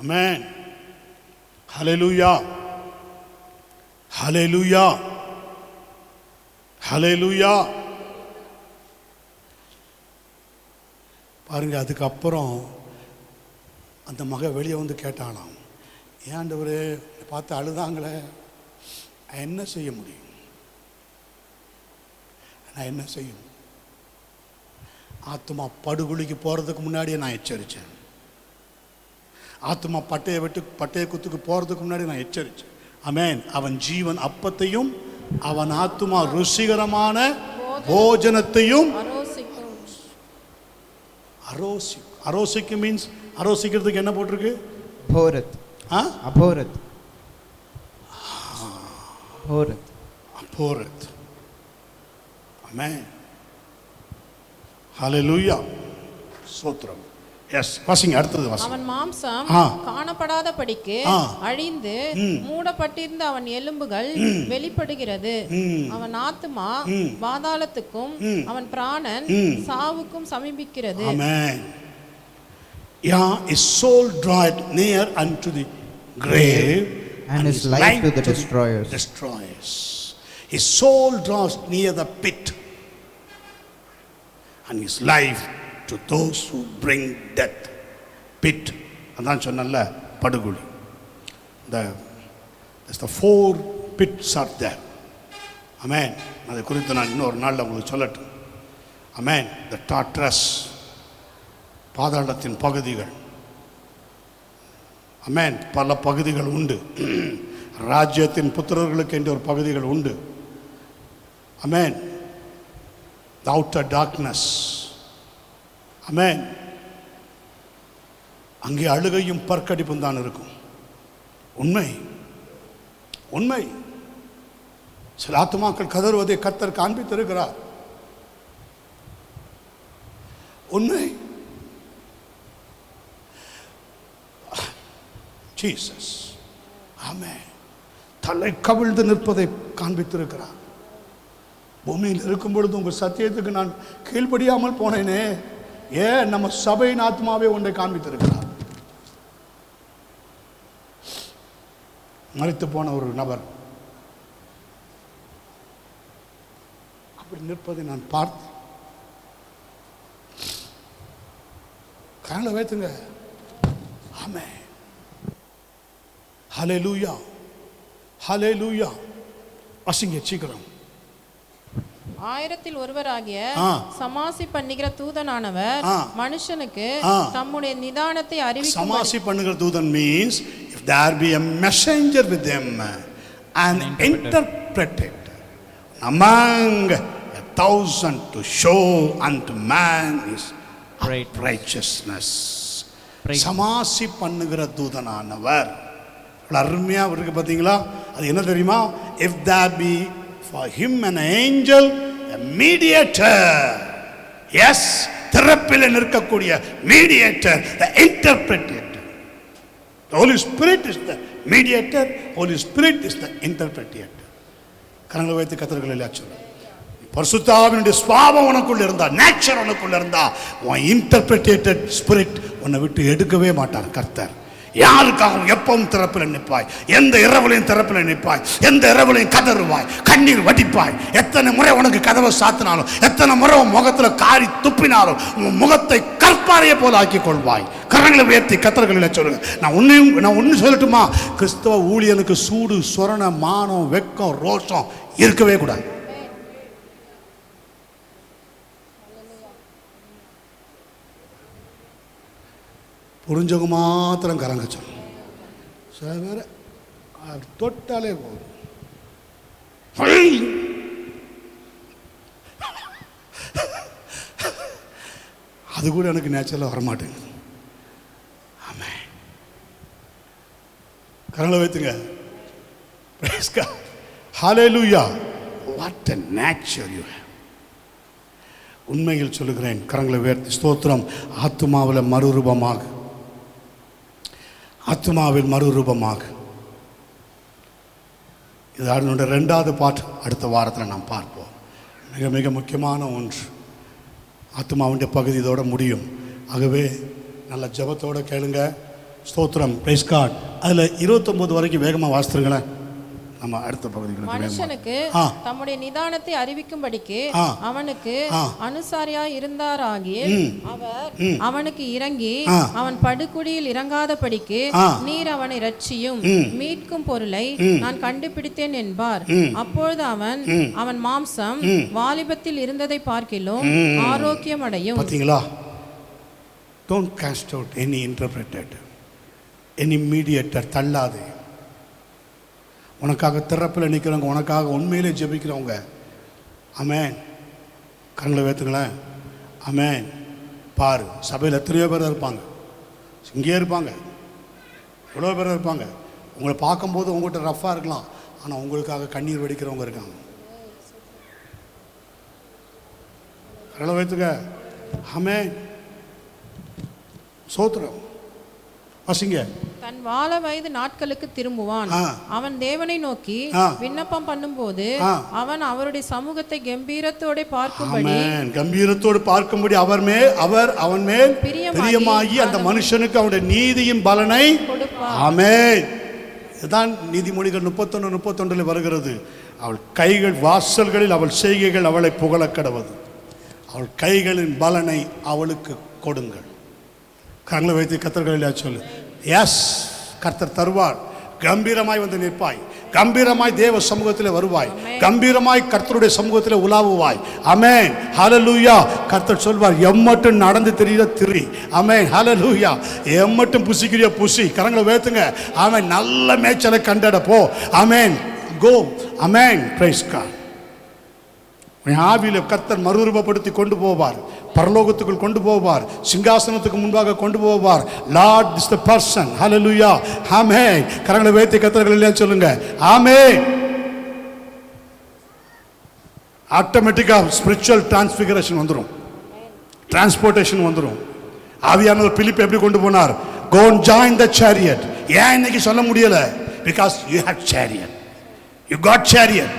ஆமென். ஹல்லேலூயா, ஹல்லேலூயா, ஹல்லேலூயா. பாருங்க, அதுக்கப்புறம் அந்த மக வெளியே வந்து கேட்டாலாம், ஏன்டவரே பார்த்து அழுதாங்களே, என்ன செய்ய முடியும்? நான் என்ன செய்யும்? ஆத்மா படுகொலிக்கு போறதுக்கு முன்னாடியே நான் எச்சரித்தேன். ஆத்மா பட்டைய விட்டு பட்டய குத்துக்கு போறதுக்கு முன்னாடி நான் எச்சரித்தேன். ஆமென். அவன் ஜீவன் அப்பத்தையும் அவன் ஆத்மா ருசிகரமான போஜனத்தையும் அரோசிக்கு மீன்ஸ், அரோசிக்கிறதுக்கு என்ன போட்டிருக்கு? அபோரத். அபோரத். அபோரத். அபோரத். ஆமென். ஹல்லேலூயா. ஸ்தோத்திரம். எஸ், வாசிங்க, அடுத்தது வாசிங்க. அவன் மாம்சம் காணப்படாதபடிக்கு அழிந்து மூடப்பட்டிருந்த அவன் எலும்புகள் வெளிப்படுகிறது. அவன் ஆத்துமா பாதாளத்துக்கும் அவன் பிராணன் சாவுக்கும் சமீபிக்கிறது. ஆமென். Yeah, his soul draweth near unto the grave, and his life to the destroyers. His soul draws near the pit, and his life to those who bring death. Pit, அதான் சொன்னல, படுகொலி. The 4 pits are there. Amen. அதை குறித்து நான் இன்னொரு நாளில் உங்களுக்கு சொல்லட்டும். Amen. The Tartarus, பாதாளத்தின் பகுதிகள். Amen. பல பகுதிகள் உண்டு. ராஜ்யத்தின் புத்திரர்களுக்கு என்ற ஒரு பகுதிகள் உண்டு. Amen. The outer darkness. Amen. அங்கே அழுகையும் பற்கடிப்பும் தான் இருக்கும். உண்மை, உண்மை. சில ஆத்துமாக்கள் கதறுவதை கர்த்தர் காண்பித்திருக்கிறார். உண்மை. ஜீசஸ், ஆமென், தலை கவிழ்ந்து நிற்பதை காண்பித்திருக்கிறார். பூமியில் இருக்கும் பொழுது உங்கள் சத்தியத்துக்கு நான் கீழ்ப்படியாமல் போனேனே, ஏன் நம்ம சபையின் ஆத்மாவே ஒன்றை காண்பித்திருக்கிறார். மரித்து போன ஒரு நபர் அப்படி நிற்பதை நான் பார்த்து, கரங்களை வைத்துங்க. ஆமென். ஹல்லேலூயா, ஹல்லேலூயா. வாசிங்க சீக்கிரம். 1000 ஒருவராகிய சமாசி பண்ணுகிற தூதனானவர் மனுஷனுக்கு தம்முடைய நிதானத்தை அறிவிக்கும். சமாசி பண்ணுகிற தூதன் means if there be a messenger with them and interpreted among 1,000 to show unto man his righteousness. சமாசி பண்ணுகிற தூதனானவர் அருமையா இருக்கு பாத்தீங்களா? அது என்ன தெரியுமா? if there be for him an angel, a mediator. Yes, திறப்பில் நிற்கக்கூடிய mediator, the interpreter. The Holy Spirit is the mediator, Holy Spirit is the interpreter. கரங்களை வைத்து கர்த்தர்களை சொல்லுங்க. பரிசுத்த ஆவியினுடைய சுபாவம் உனக்குள்ள இருந்தா, நேச்சர் உனக்குள்ள இருந்தா, உன் இன்டர்பிரேட்டட் ஸ்பிரிட் உன்னை விட்டு எடுக்கவே மாட்டார் கர்த்தர். யாருக்காகவும் எப்பவும் திறப்பில் நிற்பாய், எந்த இரவுலையும் திறப்பில் நிற்பாய், எந்த இரவுலையும் கதறுவாய், கண்ணீர் வடிப்பாய். எத்தனை முறை உனக்கு கதவை சாத்தினாலும், எத்தனை முறை உன் முகத்தில் காரி துப்பினாலும், உன் முகத்தை கற்பாறையை போல ஆக்கி கொள்வாய். கரங்களை உயர்த்தி கர்த்தர்களில் சொல்லுங்க. நான் ஒன்று சொல்லட்டுமா? கிறிஸ்தவ ஊழியனுக்கு சூடு, சொரண, மானம், வெக்கம், ரோஷம் இருக்கவே கூடாது. புரிஞ்சவங்க மாத்திரம் கரங்க சொல்லணும். சில பேர் தொட்டாலே போதும். அது கூட எனக்கு நேச்சுரலாக வரமாட்டேங்குது. ஆமென். கரங்களை வைத்துங்க. Praise God. Hallelujah. What a nature you have. உண்மையில் சொல்லுகிறேன், கரங்களை உயர்த்தி ஸ்தோத்திரம். ஆத்துமாவில் மறுரூபமாக, ஆத்துமாவில் மறுரூபமாக. இது அதனுடைய 2வது பாட்டு அடுத்த வாரத்தில் நாம் பார்ப்போம். மிக மிக முக்கியமான ஒன்று. ஆத்துமாவுடைய பகுதி இதோட முடியும். ஆகவே நல்ல ஜெபத்தோடு கேளுங்க. ஸ்தோத்திரம். Praise God. அதில் 29 வரைக்கும் வேகமாக வாசித்துருங்களேன். நம்ம அடுத்த பகுதிக்கு மனுஷனுக்கு தம்முடைய நிதானத்தை அறிவிக்கும்படிக்கு அவனுக்கு அனுசாரியா இருந்தாராகிய அவர் அவனுக்கு இறங்கி அவன் படுகுழியில் இறங்காதபடிக்கு நீர் அவனை ரட்சியும் மீட்கும் பொருளை நான் கண்டுபிடித்தேன் என்பார். அப்பொழுது அவன் மாம்சம் வாலிபத்தில் இருந்ததை பார்க்கிலும் ஆரோக்கியம் அடையும். பாத்தீங்களா? Don't cast out any interpreter, any mediator. தள்ளாதே. உனக்காக திறப்பில் நிற்கிறவங்க, உனக்காக உண்மையிலே ஜெபிக்கிறவங்க. ஆமென். கண்களை வைத்துங்களேன். ஆமென். பாரு, சபையில் எத்தனையோ பேர் இருப்பாங்க, இங்கே இருப்பாங்க, எவ்வளோ பேர் இருப்பாங்க. உங்களை பார்க்கும்போது உங்கள்கிட்ட ரஃப்பாக இருக்கலாம், ஆனால் உங்களுக்காக கண்ணீர் வடிக்கிறவங்க இருக்காங்க. கண்களை வைத்துங்க. ஆமென். சோத்திரம். வாசிங்க. தன் வாழ வயது நாட்களுக்கு திரும்புவான். அவன் தேவனை நோக்கி விண்ணப்பம் பண்ணும்போது அவன் அவருடைய சமூகத்தை கம்பீரத்தோடு பார்க்கும்படி, கம்பீரத்தோடு பார்க்கும்படி அவர் அவன் மேல் பிரியமாகி அந்த மனுஷனுக்கு அவனுடைய நீதியின் பலனை கொடுப்பார். ஆமென். இதுதான் நீதிமொழிகள் 31-31 வருகிறது. அவள் கைகள் வாசல்களில் அவள் செய்கைகள் அவளை புகழ கடவது. அவள் கைகளின் பலனை அவளுக்கு கொடுங்கள். கரங்களை வைத்து கர்த்தர்களில் சொல்லு. எஸ், கர்த்தர் தருவார். கம்பீரமாய் வந்து நிற்பாய், கம்பீரமாய் தேவ சமூகத்தில் வருவாய், கம்பீரமாய் கர்த்தருடைய சமூகத்தில் உலாவுவாய். ஆமென். ஹல்லேலூயா. கர்த்தர் சொல்வார், எம்மட்டும் நடந்து தெரியுற திரி. ஆமென். ஹல்லேலூயா. எம்மட்டும் புசிக்கிறிய புசி. கரங்களை வைத்துங்க. ஆமென். நல்ல மேய்ச்சலை கண்டட போ. Amen. Go. Amen. Praise God. ஆவியில கர்த்தர் மறுரூபப்படுத்தி கொண்டு போவார், பரலோகத்துக்குள் கொண்டு போவார், சிங்காசனத்துக்கு முன்பாக கொண்டு போவார். Lord is the person. Hallelujah. Amen. கரங்களை வைத்து கர்த்தர்களில் சொல்லுங்க. ஆமென். ஆட்டோமேட்டிக்கா ஸ்பிரிச்சுவல் டிரான்ஸ்பிகரேஷன் வந்துடும், டிரான்ஸ்போர்ட்டேஷன் வந்துடும். ஆவியானவர் பிலிப்பை எப்படி கொண்டு போனார்? Go and join the chariot. ஏன் இன்னைக்கு சொல்ல முடியல? Because you have chariot. You got chariot.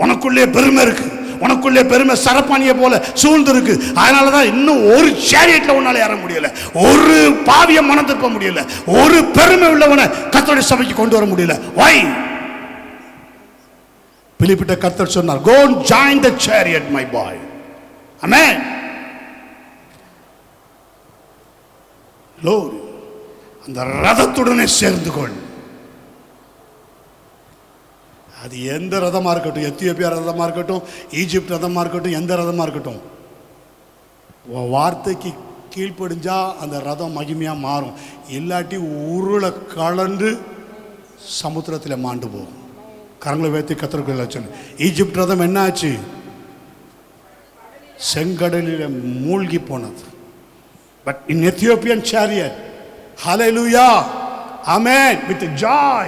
உனக்குள்ளே பெருமை இருக்கு, உனக்குள்ளே பெருமை சரப்பானியை போல சூழ்ந்து இருக்கு. அதனாலதான் இன்னும் ஒரு சேரியட்ல உன்னால ஏற முடியல, ஒரு பாவிய மனம் திருப்ப முடியல, ஒரு பெருமை உள்ளவனை கர்த்தருடைய சபைக்கு கொண்டு வர முடியல. Why? பிலிப்பிட்ட கர்த்தர் சொன்னார், Go and join the chariot, my boy. Amen. Lord, அந்த ரதத்துடனே சேர்ந்து கொள். அது எந்த ரதமாக இருக்கட்டும், எத்தியோப்பியா ரதமாக இருக்கட்டும், ஈஜிப்ட் ரதமாக இருக்கட்டும், எந்த ரதமாக இருக்கட்டும், வார்த்தைக்கு கீழ்ப்படிஞ்சா அந்த ரதம் மகிமையாக மாறும். இல்லாட்டி உருளை கலந்து சமுத்திரத்தில் மாண்டு போகும். கரங்களை வைத்து கத்திரக்குள்ள சொல்லு. ஈஜிப்ட் ரதம் என்ன ஆச்சு? செங்கடலில் மூழ்கி போனது. But in Ethiopian chariot, hallelujah, amen, with joy.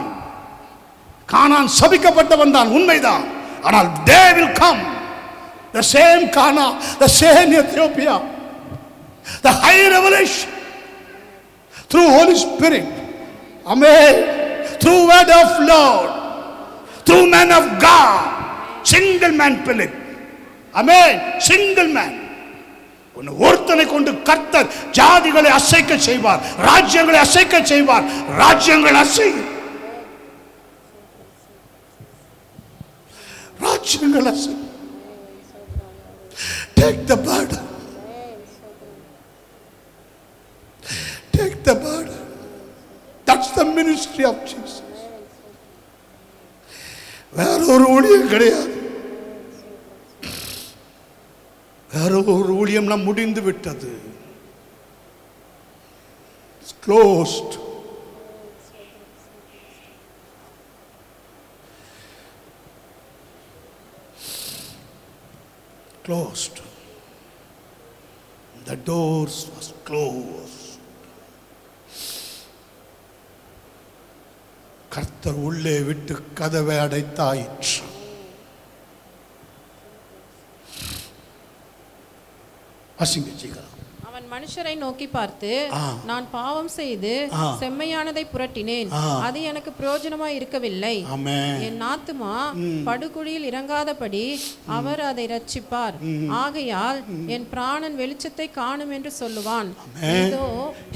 கானான் சபிக்கப்பட்டவன் தான், உண்மைதான். ஆனால் they will come, the same Canaan, the same Ethiopia, the high revelation through Holy Spirit, amen, through word of Lord, through man of God, single man Philip, amen, single man. ஒருத்தனை கொண்டு கர்த்தர் ஜாதிகளை அசைக்க செய்வார், ராஜ்யங்களை அசைக்க செய்வார். ராஜ்யங்கள் அசையும், ராஜ்யங்கள் அசையும். Take the burden, take the burden. That's the ministry of Jesus. வேற ஒரு ஊழியம் கிடையாது. வேற ஒரு ஊழியம்லாம் முடிந்து விட்டது. It's closed. Closed. The doors was closed. கர்த்தர் உள்ளே விட்டு கதவை அடைத்தாயிற்று. அவன் மனுஷரை நோக்கி பார்த்து, நான் பாவம் செய்து செம்மையானதை புரட்டினேன், அது எனக்கு பிரயோஜனமாய் இருக்கவில்லை. என் ஆத்துமா படுகுழியில் இறங்காதபடி அவர் அதை ரட்சிப்பார். ஆகையால் என் பிராணன் வெளிச்சத்தை காணும் என்று சொல்லுவான்.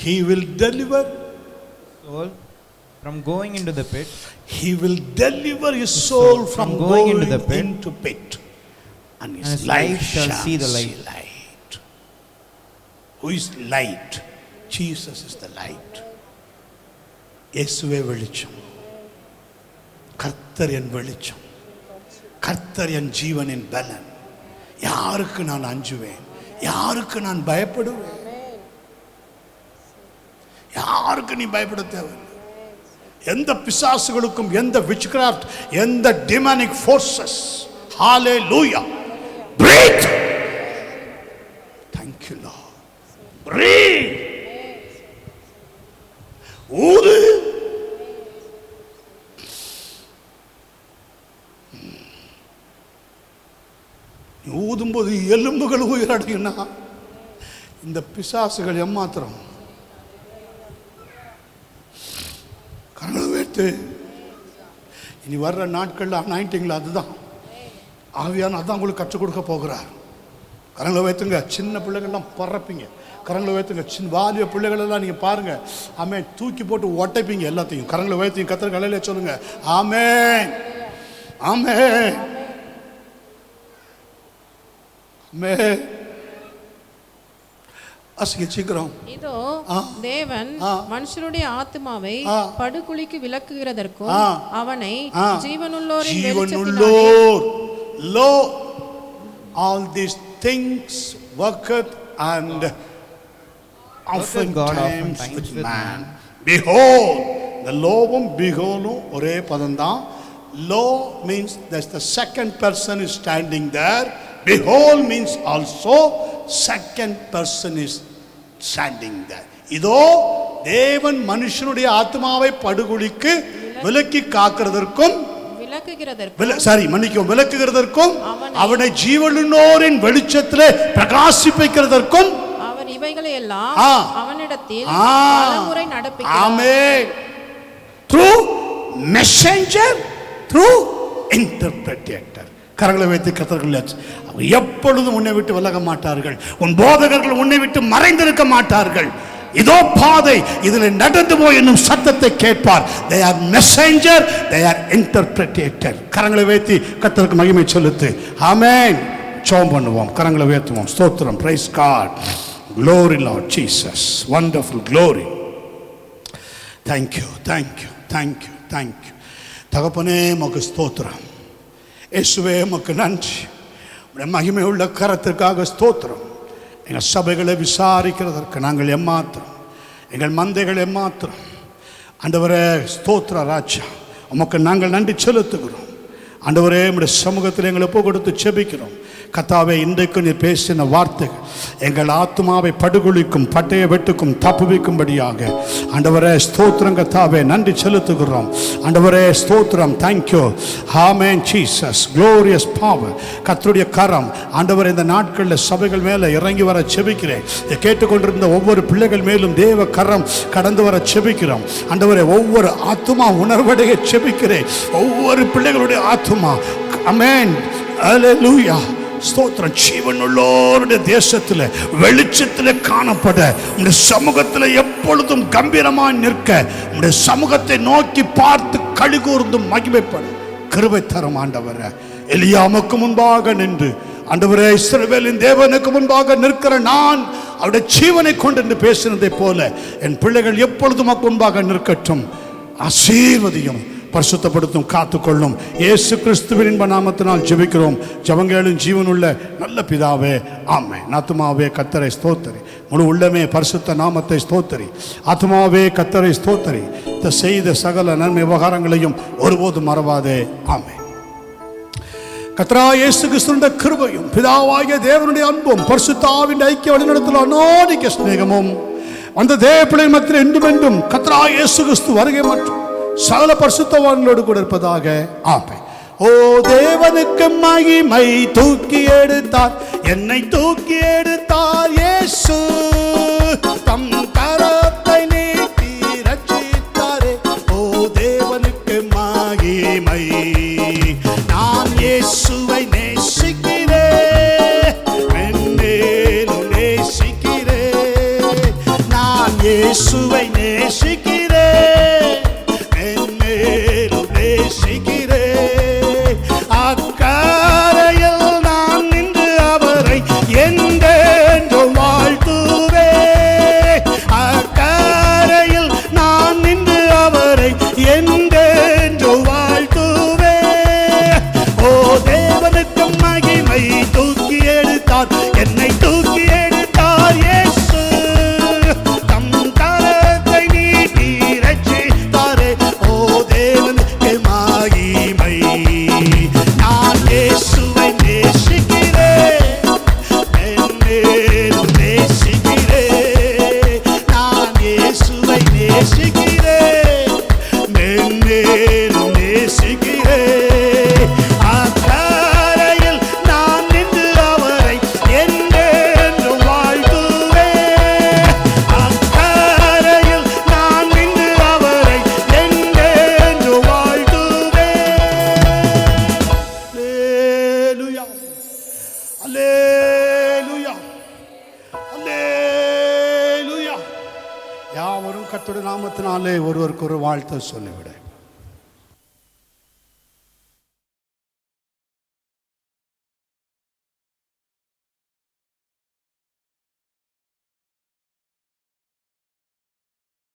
He will deliver soul from going into the pit. He will deliver his soul from going into the pit. And his life shall see the light. Who is light? Jesus is the light. இயேசுவே வெளிச்சம். கர்த்தர் என் வெளிச்சம், கர்த்தர் என் ஜீவனின் பலன். யாருக்கு நான் அஞ்சுவேன்? யாருக்கு நான் பயப்படுவேன்? யாருக்கு நீ பயப்பட தேவை? எந்த பிசாசுகளுக்கும், எந்த witchcraft, எந்த demonic forces. Hallelujah. Breathe. Thank you Lord. Breathe. ஊது. ஊதும்போது எலும்புகள் உயிரடையும்னா இந்த பிசாசுகள் ஏமாத்திரம். கரங்களை வைத்து இனி வர்ற நாட்களில் அனாயிண்டிங்கில் அதுதான் ஆவியான அதான் உங்களுக்கு கற்றுக் கொடுக்க போகிறார். கரங்களை வைத்துங்க. சின்ன பிள்ளைகள்லாம் பறப்பீங்க. கரங்களை வைத்துங்க. சின்ன வாலிய பிள்ளைகளெல்லாம் நீங்கள் பாருங்கள், ஆமென், தூக்கி போட்டு ஒட்டைப்பீங்க எல்லாத்தையும். கரங்களை வைத்து கர்த்தர் கலையில சொல்லுங்க, ஆமென், ஆமென், ஆமென். சீக்கிரம். இதோ தேவன் மனுஷருடைய ஆத்துமாவை படுகுழிக்கு விலக்குகிறதற்கும் அவனை ஜீவனுள்ளோர் lo all these things worketh and oftentimes with man. Behold, the lowum beholdum ஒரே பதம் தான். Low means that the second person is standing there. Behold means also second person is standing there. இதோ தேவன் மனுஷனுடைய ஆத்மாவை படுகுழிக்கு விலக்கி காக்கிறதற்கும் விலக்குகிறதற்கும் அவனை ஜீவனுள்ளோரின் வெளிச்சத்திலே பிரகாசிப்பிக்கிறதற்கும் அவர் இவைகளை எல்லாம் அவனிடத்தில் பலமுறை நடப்பிக்கிறார். ஆமென். through messenger, through interpreter. கரங்களை வைத்து கர்த்தர்கள் எப்பொழுதும் உன்னை விட்டு விலக மாட்டார்கள். உன் போதகர்கள் உன்னை விட்டு மறைந்திருக்க மாட்டார்கள். இதோ பாதை, இதில் நடந்து போய் என்னும் சத்தத்தை கேட்பார். they are messenger, they are interpreter. கரங்களை வைத்து கர்த்தருக்கு மகிமை செலுத்து. ஆமென். ஜெபம் பண்ணுவோம். கரங்களை உயர்த்துவோம். ஸ்தோத்திரம். praise God. glory Lord Jesus. wonderful glory. thank you, thank you, thank you, thank you. தகப்பனே உமக்கு ஸ்தோத்திரம். இயேசுவே உமக்கு நன்றி. உடைய மகிமை உள்ள கரத்திற்காக ஸ்தோத்திரம். எங்கள் சபைகளை விசாரிக்கிறதற்கு நாங்கள் எம்மாத்திரம், எங்கள் மந்தைகள் எம்மாத்திரம். ஆண்டவரே ஸ்தோத்திர ராஜா, உமக்கு நாங்கள் நன்றி செலுத்துகிறோம். ஆண்டவரே உம்முடைய சமூகத்தில் எங்களை ஒப்பு கொடுத்து செபிக்கிறோம். கர்த்தாவே, இன்றைக்கு நீ பேசின வார்த்தைகள் எங்கள் ஆத்மாவை படுகொலிக்கும் பட்டய வெட்டுக்கும் தப்புவிக்கும்படியாக ஆண்டவரே ஸ்தோத்திரம். கர்த்தாவே நன்றி செலுத்துகிறோம். ஆண்டவரே ஸ்தோத்திரம். தேங்க்யூ. ஆமென் ஜீசஸ். Glorious power. கர்த்தருடைய கரம் ஆண்டவரே இந்த நாட்களில் சபைகள் மேலே இறங்கி வர செபிக்கிறேன். இதை கேட்டுக்கொண்டிருந்த ஒவ்வொரு பிள்ளைகள் மேலும் தேவ கரம் கடந்து வர செபிக்கிறோம். ஆண்டவரே ஒவ்வொரு ஆத்துமா உணர்வடைய செபிக்கிறேன். ஒவ்வொரு பிள்ளைகளுடைய ஆத்துமா. ஆமென். அல்லேலூயா. ஸ்தோத்திரம். ஜீவனுள்ளோருடைய தேசத்தில் வெளிச்சத்தில் காணப்பட உடைய சமூகத்தில் எப்பொழுதும் கம்பீரமாய் நிற்க உடைய சமூகத்தை நோக்கி பார்த்து கழிகூர்ந்தும் மகிமைப்பட கிருபை தரும் ஆண்டவரே. எலியாமுக்கு முன்பாக நின்று ஆண்டவரே இஸ்ரவேலின் தேவனுக்கு முன்பாக நிற்கிற நான் அவருடைய ஜீவனை கொண்டு என்று பேசினதை போல என் பிள்ளைகள் எப்பொழுதும் முன்பாக நிற்கட்டும். ஆசீர்வதியும், பரிசுத்தப்படுத்தும், காத்துக்கொள்ளும். இயேசு கிறிஸ்துவின் இன்ப நாமத்தினால் ஜெபிக்கிறோம் ஜெபங்களும் ஜீவனுள்ள நல்ல பிதாவே, ஆமென். ஆத்துமாவே கர்த்தரை ஸ்தோத்திரி, முழு உள்ளமே பரிசுத்த நாமத்தை ஸ்தோத்திரி. ஆத்துமாவே கர்த்தரை ஸ்தோத்திரி, செய்த சகல நன்மை விவகாரங்களையும் ஒருபோதும் மறவாதே. ஆமென். கர்த்தராகிய இயேசு கிறிஸ்துவின் கிருபையும் பிதாவாகிய தேவனுடைய அன்பும் பரிசுத்த ஆவியின் ஐக்கிய வழிநடத்தல் அநேக சிநேகமும் அந்த தேவ பிள்ளை மத்தியில் என்றும் என்றும் கர்த்தராகிய இயேசு கிறிஸ்து வருகை மற்றும் சகல பரிசுத்தவான்களோடு கூட இருப்பதாக. ஆமென். ஓ தேவனுக்கு மகிமை. தூக்கி எடுத்தார், என்னை தூக்கி எடுத்தார் இயேசு. தம் கரத்தை நீட்டி ரட்சித்தாரே. ஓ தேவனுக்கு மகிமை. நான் இயேசுவை நேசிக்கிறேன், மென்மேலும் நேசிக்கிறேன். நான் இயேசுவை நேசிக்கிறேன், அக்கரையில் நான் நின்று அவரை என்றென்றும் வாழ்த்துவேன். அக்கரையில் நான் நின்று அவரை என்றென்றும் வாழ்த்துவேன். ஓ தேவனுக்கு மகிமை. தூக்கி எடுத்தார், என்னை தூக்கி எடுத்தார் இயேசு. தம் கரத்தை நீட்டி ரட்சித்தாரே. ஓ தேவனுக்கு மகிமை. நான் இயேசுவை நேசிக்கிறேன், மென்மேலும் நேசிக்கிறேன். நான் இயேசுவை நேசிக்கிறேன், மென்மேலும் நேசிக்கிறேன். அக்கரையில் நான் நின்று அவரை என்றென்றும் வாழ்த்துவேன். அக்கரையில் நான் நின்று அவரை என்றென்றும் வாழ்த்துவேன். அல்லேலூயா, அல்லேலூயா, அல்லேலூயா. யாவரும் கர்த்தருடைய நாமத்தினாலே ஒருவருக்கு ஒரு வாழ்த்து சொல்லிவிட.